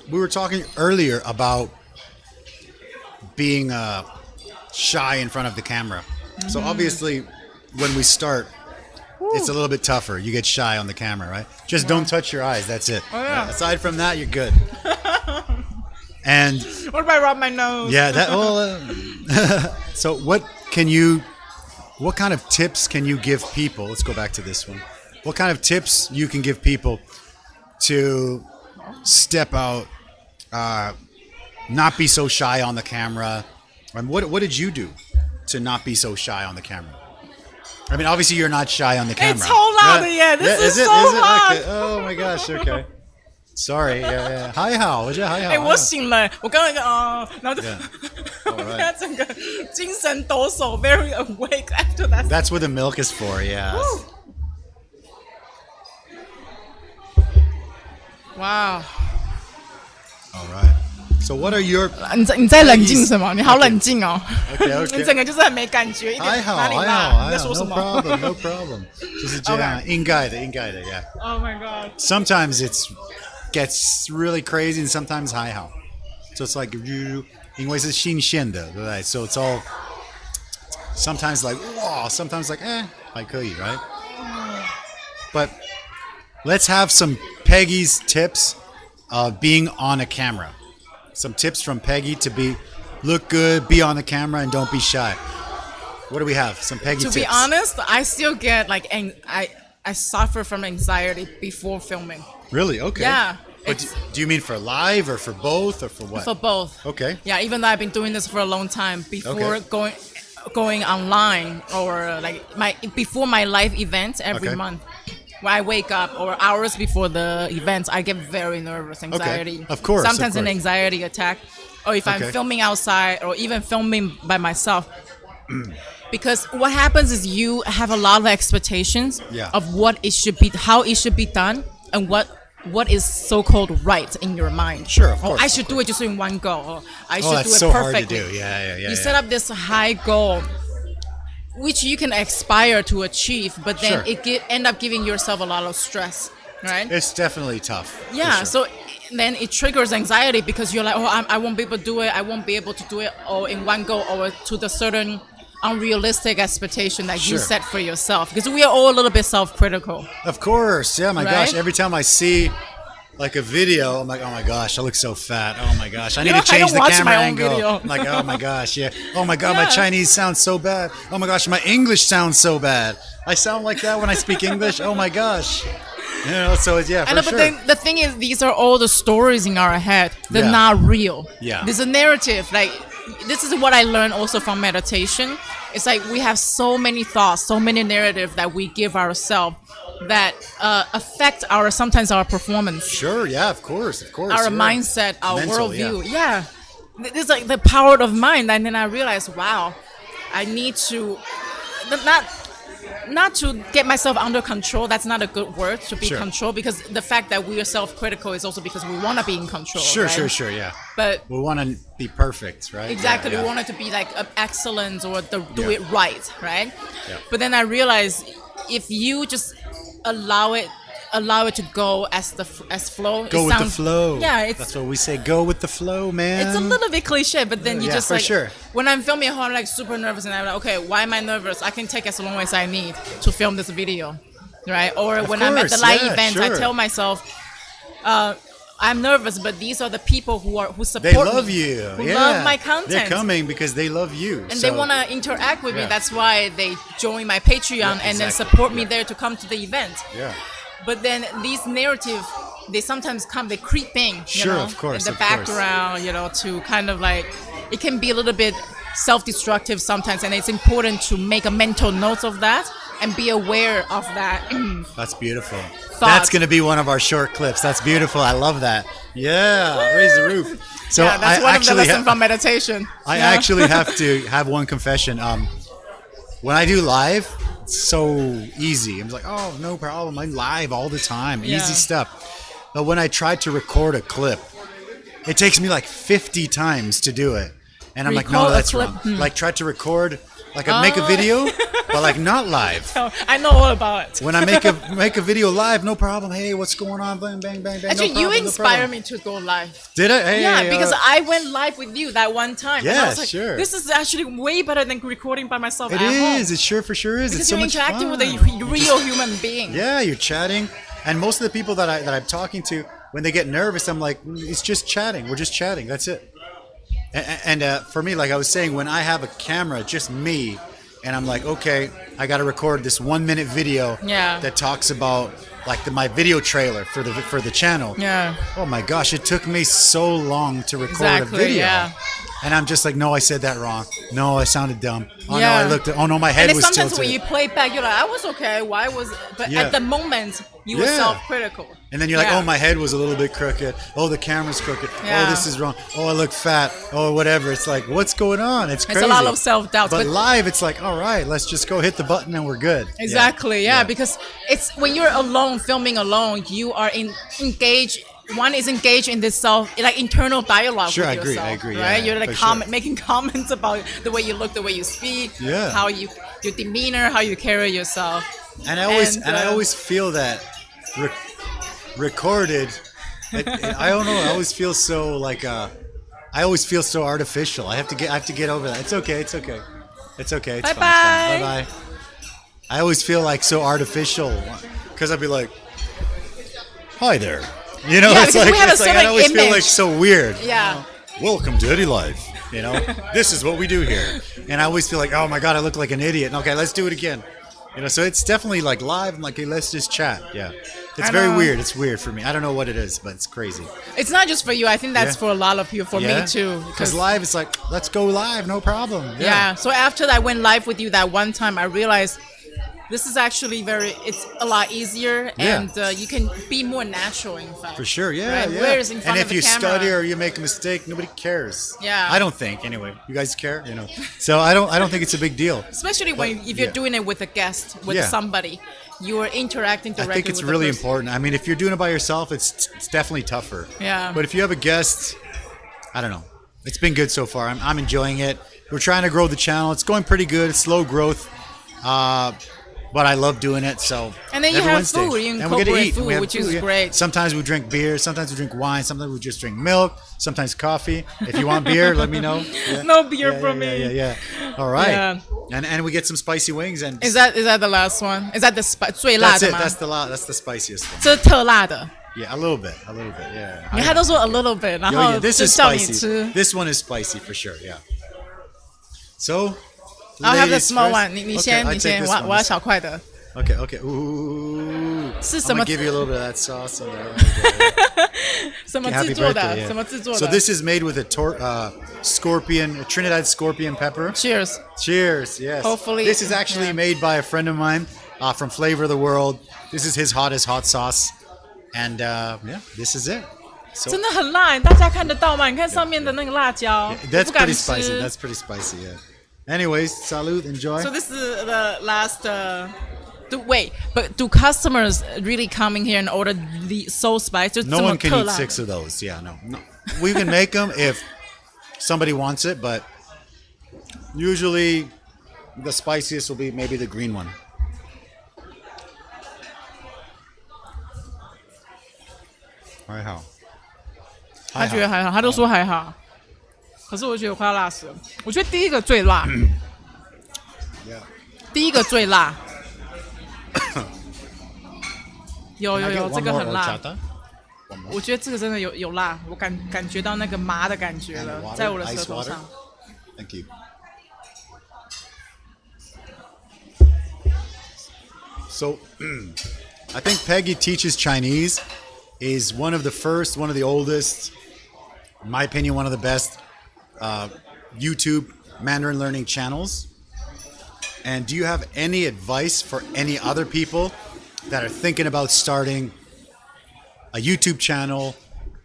we were talking earlier about being shy in front of the camera. So obviously, when we start, it's a little bit tougher. You get shy on the camera, right? Just don't touch your eyes. That's it. Oh, yeah. Aside from that, you're good. And What if I rub my nose? yeah, that. Well, so what kind of tips can you give people? Let's go back to this one. What kind of tips you can give people to step out, not be so shy on the camera? And what did you do to not be so shy on the camera? I mean, obviously you're not shy on the camera. It's so loud, yeah. This is so hard. Okay. Oh my gosh. Okay. Sorry. Yeah. 还好，我觉得还好。我醒了，我刚刚然后就 Alright. 整个精神抖擞 ，very awake after that. That's what the milk is for. Yeah. Wow. All right. So what are your 你在冷静什么？你好冷静哦。Okay. 你整个就是很没感觉，一点还好，哪里还辣？好，你在说什么 No problem. 就是这样，应该的，yeah.？Oh my god. Sometimes it gets really crazy, and sometimes 还好。So it's like 因为是新鲜的，对不对？ So it's all sometimes like wow, sometimes like 还可以 right? But let's have some Peggy's tips of being on a camera. Some tips from Peggy to look good, be on the camera, and don't be shy. What do we have? Some Peggy tips. To be honest, I still get like I suffer from anxiety before filming. Really? Okay. Yeah. But do you mean for live or for both or for what? For both. Okay. Yeah, even though I've been doing this for a long time, before going online or before my live events every month. When I wake up or hours before the events, I get very nervous, anxiety. Okay. Of course. Sometimes an anxiety attack. Or if I'm filming outside or even filming by myself. Because what happens is you have a lot of expectations of what it should be, how it should be done, and what is so-called right in your mind. Sure, of course. I should do it just in one go. Or I should do that's it so perfectly. hard to do. Yeah. You set up this high goal, which you can aspire to achieve, but then end up giving yourself a lot of stress, right? It's definitely tough. Yeah, sure. so then it triggers anxiety because you're like, I won't be able to do it. I won't be able to do it or in one go or to the certain unrealistic expectation that you set for yourself. Because we are all a little bit self-critical. Of course. Yeah, my Right? gosh. Every time I see like a video, I'm like, oh my gosh, I look so fat. Oh my gosh, I need to change the camera angle. I'm like, oh my gosh, yeah. Oh my god, my Chinese sounds so bad. Oh my gosh, my English sounds so bad. I sound like that when I speak English. Oh my gosh. You know, so yeah, for I know, sure. but then the thing is, these are all the stories in our head. They're not real. Yeah. There's a narrative. Like, this is what I learned also from meditation. It's like we have so many thoughts, so many narratives that we give ourselves that affect sometimes our performance. Sure, yeah, of course. Our mindset, our Mental, worldview. Yeah. It's like the power of mind. And then I realized, wow, I need to not to get myself under control. That's not a good word, to be control, because the fact that we are self-critical is also because we want to be in control. Sure, right? sure, yeah. But we want to be perfect, right? exactly, Yeah. we want it to be like excellence or do it right, right? Yeah. But then I realized if you just allow it to go as flow. Go with the flow. Yeah, that's what we say. Go with the flow, man. It's a little bit cliche, but then you just for like sure. When I'm filming at home, I'm like super nervous, and I'm like, okay, why am I nervous? I can take as long as I need to film this video, right? Or when I'm at the live event, I tell myself, I'm nervous, but these are the people who support me. They love you. Who love my content. They're coming because they love you. And they want to interact with me. That's why they join my Patreon and then support me there to come to the event. Yeah. But then these narratives, they sometimes they creep in, you know, of course, in the background, you know, to kind of like, it can be a little bit self-destructive sometimes, and it's important to make a mental note of that and be aware of that. That's beautiful. That's going to be one of our short clips. That's beautiful. I love that. Yeah, raise the roof. So yeah, that's one of the lessons from meditation. I actually have to have one confession. When I do live, it's so easy. I'm like, oh, no problem. I'm live all the time. Easy stuff. But when I try to record a clip, it takes me like 50 times to do it. And I'm like, Recall no, a that's clip. wrong. Like try to record, like I make a video, but like not live. Oh, I know all about it. When I make a video live, no problem. Hey, what's going on? Bang, bang, bang, bang. Actually, no problem, you no inspire problem. me to go live. Did I? Hey, Yeah, because I went live with you that one time. and I Yeah, was like, sure. This is actually way better than recording by myself it at home. is. It sure for sure is. Because It's so you're much interacting fun. with a real human being. Yeah, you're chatting, and most of the people that I'm talking to, when they get nervous, I'm like, it's just chatting. We're just chatting. That's it. And for me, like I was saying, when I have a camera, just me, and I'm like, okay, I got to record this 1 minute video Yeah. that talks about like my video trailer for the channel. Yeah. Oh my gosh, it took me so long to record Exactly, a video. yeah. And I'm just like, no, I said that wrong. No, I sounded dumb. Oh Yeah. no, I looked. Oh no, my head And then was sometimes tilted. when you play back, you're like, I was okay. Why was? But Yeah. at the moment, you were Yeah. self-critical. And then you're like, Yeah. oh, my head was a little bit crooked. Oh, the camera's crooked. Yeah. Oh, this is wrong. Oh, I look fat. Oh, whatever. It's like, what's going on? It's crazy. It's a lot of self-doubt. But live, it's like, all right, let's just go hit the button and we're good. Yeah. Exactly, yeah, because it's when you're alone, filming alone, you are engaged. One is engaged in this internal dialogue Sure, with I agree, yourself. I agree, Right? yeah, You're like for sure. making comments about the way you look, the way you speak, Yeah. how your demeanor, how you carry yourself. And I always feel that recorded. I don't know. I always feel so like I always feel so artificial. I have to get over that. It's okay. It's okay. It's okay. It's Bye fine. bye. Bye bye. I always feel like so artificial because I'd be like, "Hi there," you know. Yeah, it's because like, we have a it's like I certain always feel like image. so weird. Yeah. Welcome to Eddy Life. You know, this is what we do here. And I always feel like, oh my god, I look like an idiot. Okay, let's do it again. You know, so it's definitely like live. I'm like, hey, let's just chat. Yeah, it's I very know. weird. It's weird for me. I don't know what it is, but it's crazy. It's not just for you. I think that's Yeah. for a lot of people. For me too. Because live, it's like, let's go live, no problem. Yeah. So after I went live with you that one time, I realized this is actually it's a lot easier, Yeah. and you can be more natural. In fact, For sure, yeah, Right? yeah. Whereas in And front if of a you camera, stutter or you make a mistake, nobody cares. Yeah. I don't think anyway. You guys care, you know. So I don't think it's a big deal. especially if you're doing it with a guest, with Yeah. somebody, you are interacting directly. I think it's with the really person. important. I mean, if you're doing it by yourself, it's definitely tougher. Yeah. But if you have a guest, I don't know. It's been good so far. I'm enjoying it. We're trying to grow the channel. It's going pretty good. It's slow growth. But I love doing it. So And then you every have Wednesday. food. You And we get to incorporate eat. food, We have which is yeah. great. Sometimes we drink beer. Sometimes we drink wine. Sometimes we just drink milk. Sometimes coffee. If you want beer, let me know. Yeah. No beer Yeah, from yeah, me. Yeah. All right. Yeah. And we get some spicy wings and Is that the last one? Is that the 最辣 that's 的 it. 吗？ That's the spiciest one. 这是特辣的。 Yeah, a little bit. Yeah. 你看都说 a little bit，然 Yeah, 后 yeah, this 就 is 叫你 spicy. 吃。 This one is spicy for sure. Yeah. So. I'll have the ladies small first. one. 你 Okay, 先， I 你 take 先， this 我 one. 我要小块的。 Okay. Ooh. 是 I'm 什么 gonna give you a little bit of that sauce in there. 什么 Happy 制作 birthday, 的？ yeah. 什么制作 So 的 this is made with a Trinidad scorpion pepper. ？Cheers！ Cheers. Yes. Hopefully, This is actually yeah. made by a friend of mine from Flavor of the World. This is his hottest hot sauce, and yeah, this is it. So 真的很辣，大家看得到吗？你看上面的那个辣椒，我 that's 不敢 pretty 吃。 spicy. That's pretty spicy. Yeah. Anyways, salud. Enjoy. So this is the last. But do customers really come in here and order the so spicy? No one can eat 6 of those. Yeah, no. We can make them if somebody wants it, but usually the spiciest will be maybe the green one. 还好。他觉得还好，他都说还好。可是我觉得我快要辣死了。我觉得第一个最辣， Yeah. 第一个最辣。有 Can I get 这 one 个 more 很辣。 horchata? One more. 我觉得这个真的有辣，我感觉到那个麻的感觉 And 了， water, 在我的舌 ice 头 water. 上。 Thank you. So, I think Peggy Teaches Chinese is one of the first, one of the oldest, in my opinion, one of the best YouTube Mandarin learning channels. And do you have any advice for any other people that are thinking about starting a YouTube channel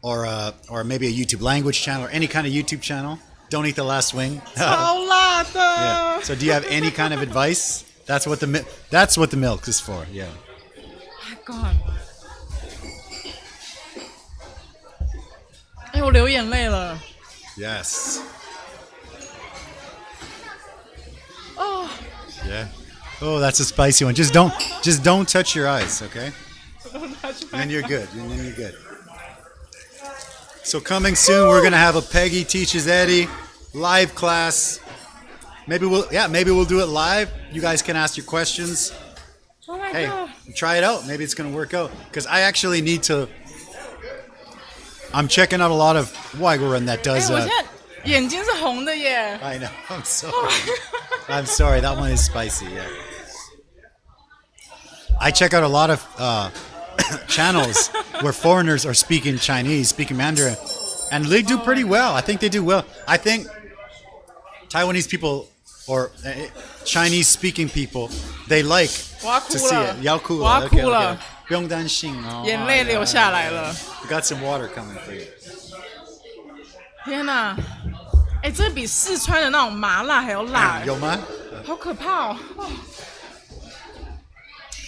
or maybe a YouTube language channel or any kind of YouTube channel? Don't eat the last wing. 超辣的。 Yeah. So do you have any kind of advice? That's what the milk is for. Yeah. My God！ 哎，我流眼泪了。 Yes. Yeah. Oh, that's a spicy one. Just don't touch your eyes, okay? And you're good. And then you're good. So coming soon, we're gonna have a Peggy Teaches Eddy live class. Maybe we'll do it live. You guys can ask your questions. Oh my Hey, god. try it out. Maybe it's gonna work out. Because I actually need to. I'm checking out a lot of 外国人 that 哎， does. 我现在眼睛是红的耶。 I know. I'm sorry. I'm sorry. That one is spicy. Yeah. I check out a lot of channels where foreigners are speaking Chinese, speaking Mandarin, and they do pretty well. I think they do well. I think Taiwanese people or Chinese-speaking people, they like to see it. 要哭了，我要哭了，不用担心哦，眼泪流下来了。 We got some water coming for you. 天哪！哎，这比四川的那种麻辣还要辣，有吗？好可怕哦！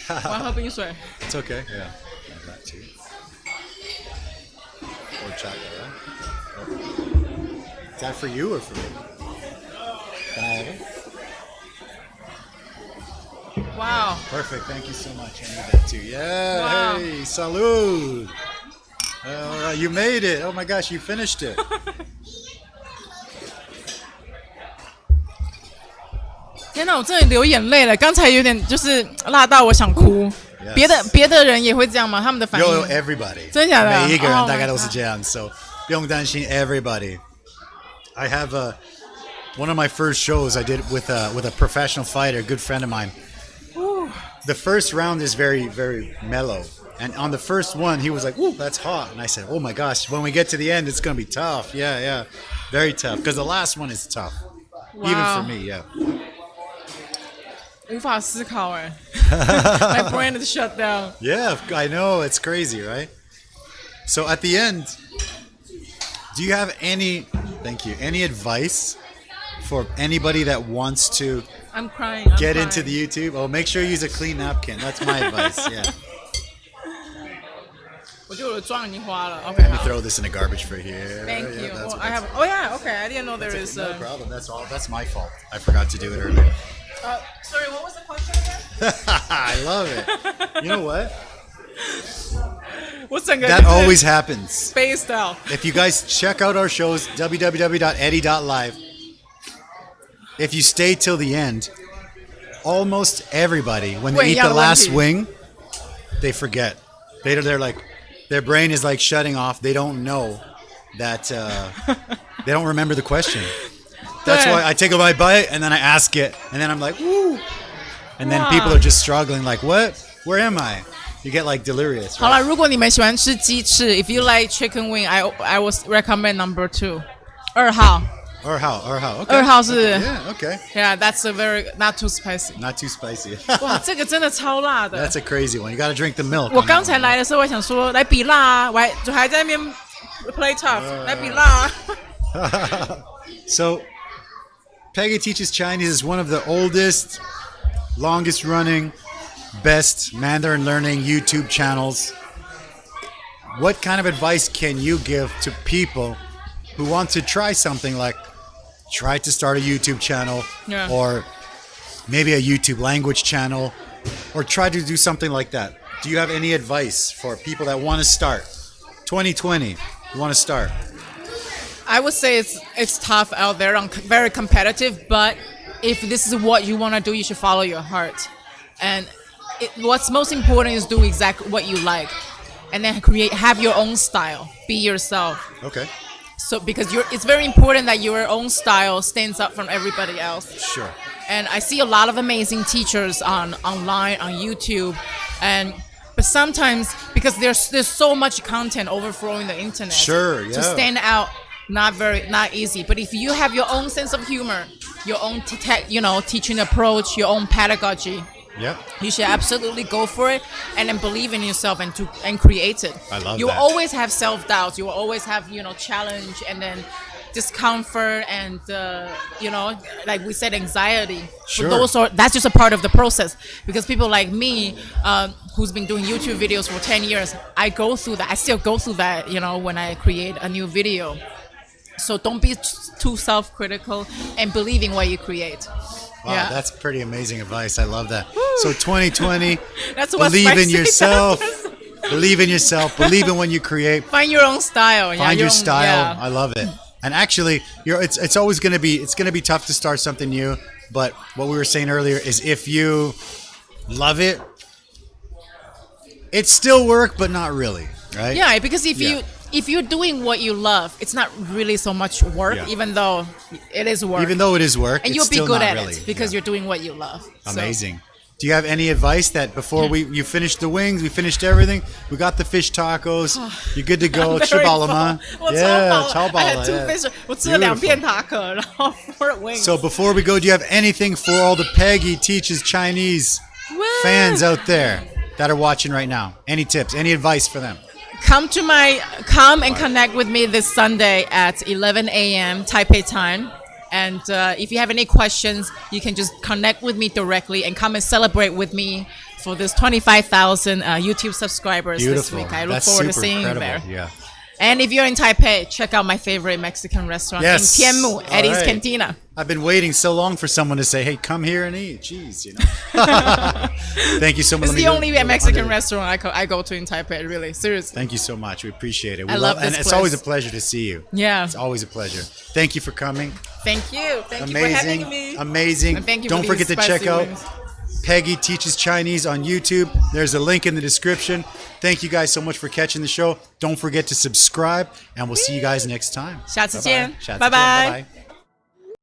我要喝冰水。 It's okay. Yeah. That too. Or chocolate, right? Is that for you or for me? Can I have it? Wow. Perfect. Thank you so much. I need that too. Yeah. Wow. Hey, salud. All right, you made it. Oh my gosh, you finished it. 天哪，我真的流眼泪了。刚才有点就是辣到我想哭。 Yes. 别的人也会这样吗？他们的反应 Yo, everybody. 真的假的？每一个人 Oh my 大概都是 God. 这样 So 不用担心 everybody. I have one of my first shows I did with a professional fighter, a good friend of mine. The first round is very, very mellow. And on the first one, he was like, "Ooh, that's hot." And I said, "Oh my gosh, when we get to the end, it's going to be tough." Yeah, yeah. Very tough. Because the last one is tough. Wow. Even for me, yeah. 无法思考哎，My brain is shut down. Yeah, I know. It's crazy, right? So at the end, do you have any advice for anybody that wants to I'm crying. I'm get crying. into the YouTube? Oh, make sure you use a clean napkin. That's my advice, yeah. 我觉得我的妆已经花了。OK， Let me 好。 throw this in a garbage for here. Thank Yeah, you. that's Well, what I have. Oh yeah. Okay. I didn't know there is. No problem. That's my fault. I forgot to do it earlier. Sorry. What was the question again? I love it. You know what? 我整个 That always happens. spaced out. If you guys check out our shows, www.eddy.live, if you stay till the end, almost everybody, when they eat the last wing, they forget. They're like, their brain is like shutting off. They don't know that, they don't remember the question. That's why I take my bite and then I ask it and then I'm like, woo. And then people are just struggling like, what? Where am I? You get like delirious. 好了，如果你们喜欢吃鸡翅 ，If you like chicken wing, I would recommend number 2，二号。Or how? Okay. 二号是 Yeah, okay. Yeah, that's a very not too spicy. Not too spicy. 哇，这个真的超辣的。 That's a crazy one. You got to drink the milk. 我刚才来的时候，我想说来比辣啊，我还在那边 play tough，来比辣啊。So, Peggy Teaches Chinese is one of the oldest, longest running, best Mandarin learning YouTube channels. What kind of advice can you give to people who want to try something like try to start a YouTube channel or maybe a YouTube language channel or try to do something like that? Do you have any advice for people that want to start? 2020, you want to start? I would say it's tough out there, very competitive. But if this is what you want to do, you should follow your heart. And what's most important is do exactly what you like, and then have your own style. Be yourself. Okay. So because it's very important that your own style stands up from everybody else. Sure. And I see a lot of amazing teachers online on YouTube, but sometimes because there's so much content overflowing the internet. Sure, yeah. To stand out, not easy. But if you have your own sense of humor, your own teaching approach, your own pedagogy, Yep. you should absolutely go for it and then believe in yourself and create it. I love You will that. always have self-doubt. You will always have, challenge and then discomfort and, like we said, anxiety. Sure. That's just a part of the process. Because people like me, who's been doing YouTube videos for 10 years, I go through that. I still go through that, when I create a new video. So don't be too self-critical and believe in what you create. Wow, Yeah. that's pretty amazing advice. I love that. So 2020, That's what believe in spicy yourself. does. Believe in yourself. Believe in what you create. Find your own style. Yeah, Find your own- style. yeah. I love it. And actually, it's always going to be tough to start something new. But what we were saying earlier is if you love it, it's still work, but not really, right? Yeah, because Yeah. if you're doing what you love, it's not really so much work, Yeah. even though it is work. Even though it is work, and it's you'll be still good not at really. it because Yeah. you're doing what you love. So- Amazing. Do you have any advice that before you finished the wings, we finished everything, we got the fish tacos, you're good to go? 吃饱了吗？我超 Yeah, 饱了，超饱 I 了 had two yeah. fish. 我吃了2 Beautiful. 片塔可，然后 4 wings. So before we go, do you have anything for all the Peggy Teaches Chinese fans out there that are watching right now? Any tips? Any advice for them? Come and connect with me this Sunday at 11 a.m. Taipei time. And if you have any questions, you can just connect with me directly and come and celebrate with me for this 25,000 YouTube subscribers Beautiful. this week. I look That's forward to super seeing you incredible. there. Yeah. And if you're in Taipei, check out my favorite Mexican restaurant Yes. in Tianmu, All Eddy's right. Cantina. I've been waiting so long for someone to say, "Hey, come here and eat." Jeez, you know. Thank you so much. It's Let me the go- only go Mexican under- restaurant I go to in Taipei, really. Seriously. Thank you so much. We appreciate it. We I love and this it's always a place. pleasure to see you. Yeah. It's always a pleasure. Thank you for coming. Thank you. Thank you for Amazing. having me. Amazing. And thank you Don't for forget these to check spicy out wings. Peggy Teaches Chinese on YouTube. There's a link in the description. Thank you guys so much for catching the show. Don't forget to subscribe, and we'll see you guys next time. 下次见。下次见，拜拜。拜拜。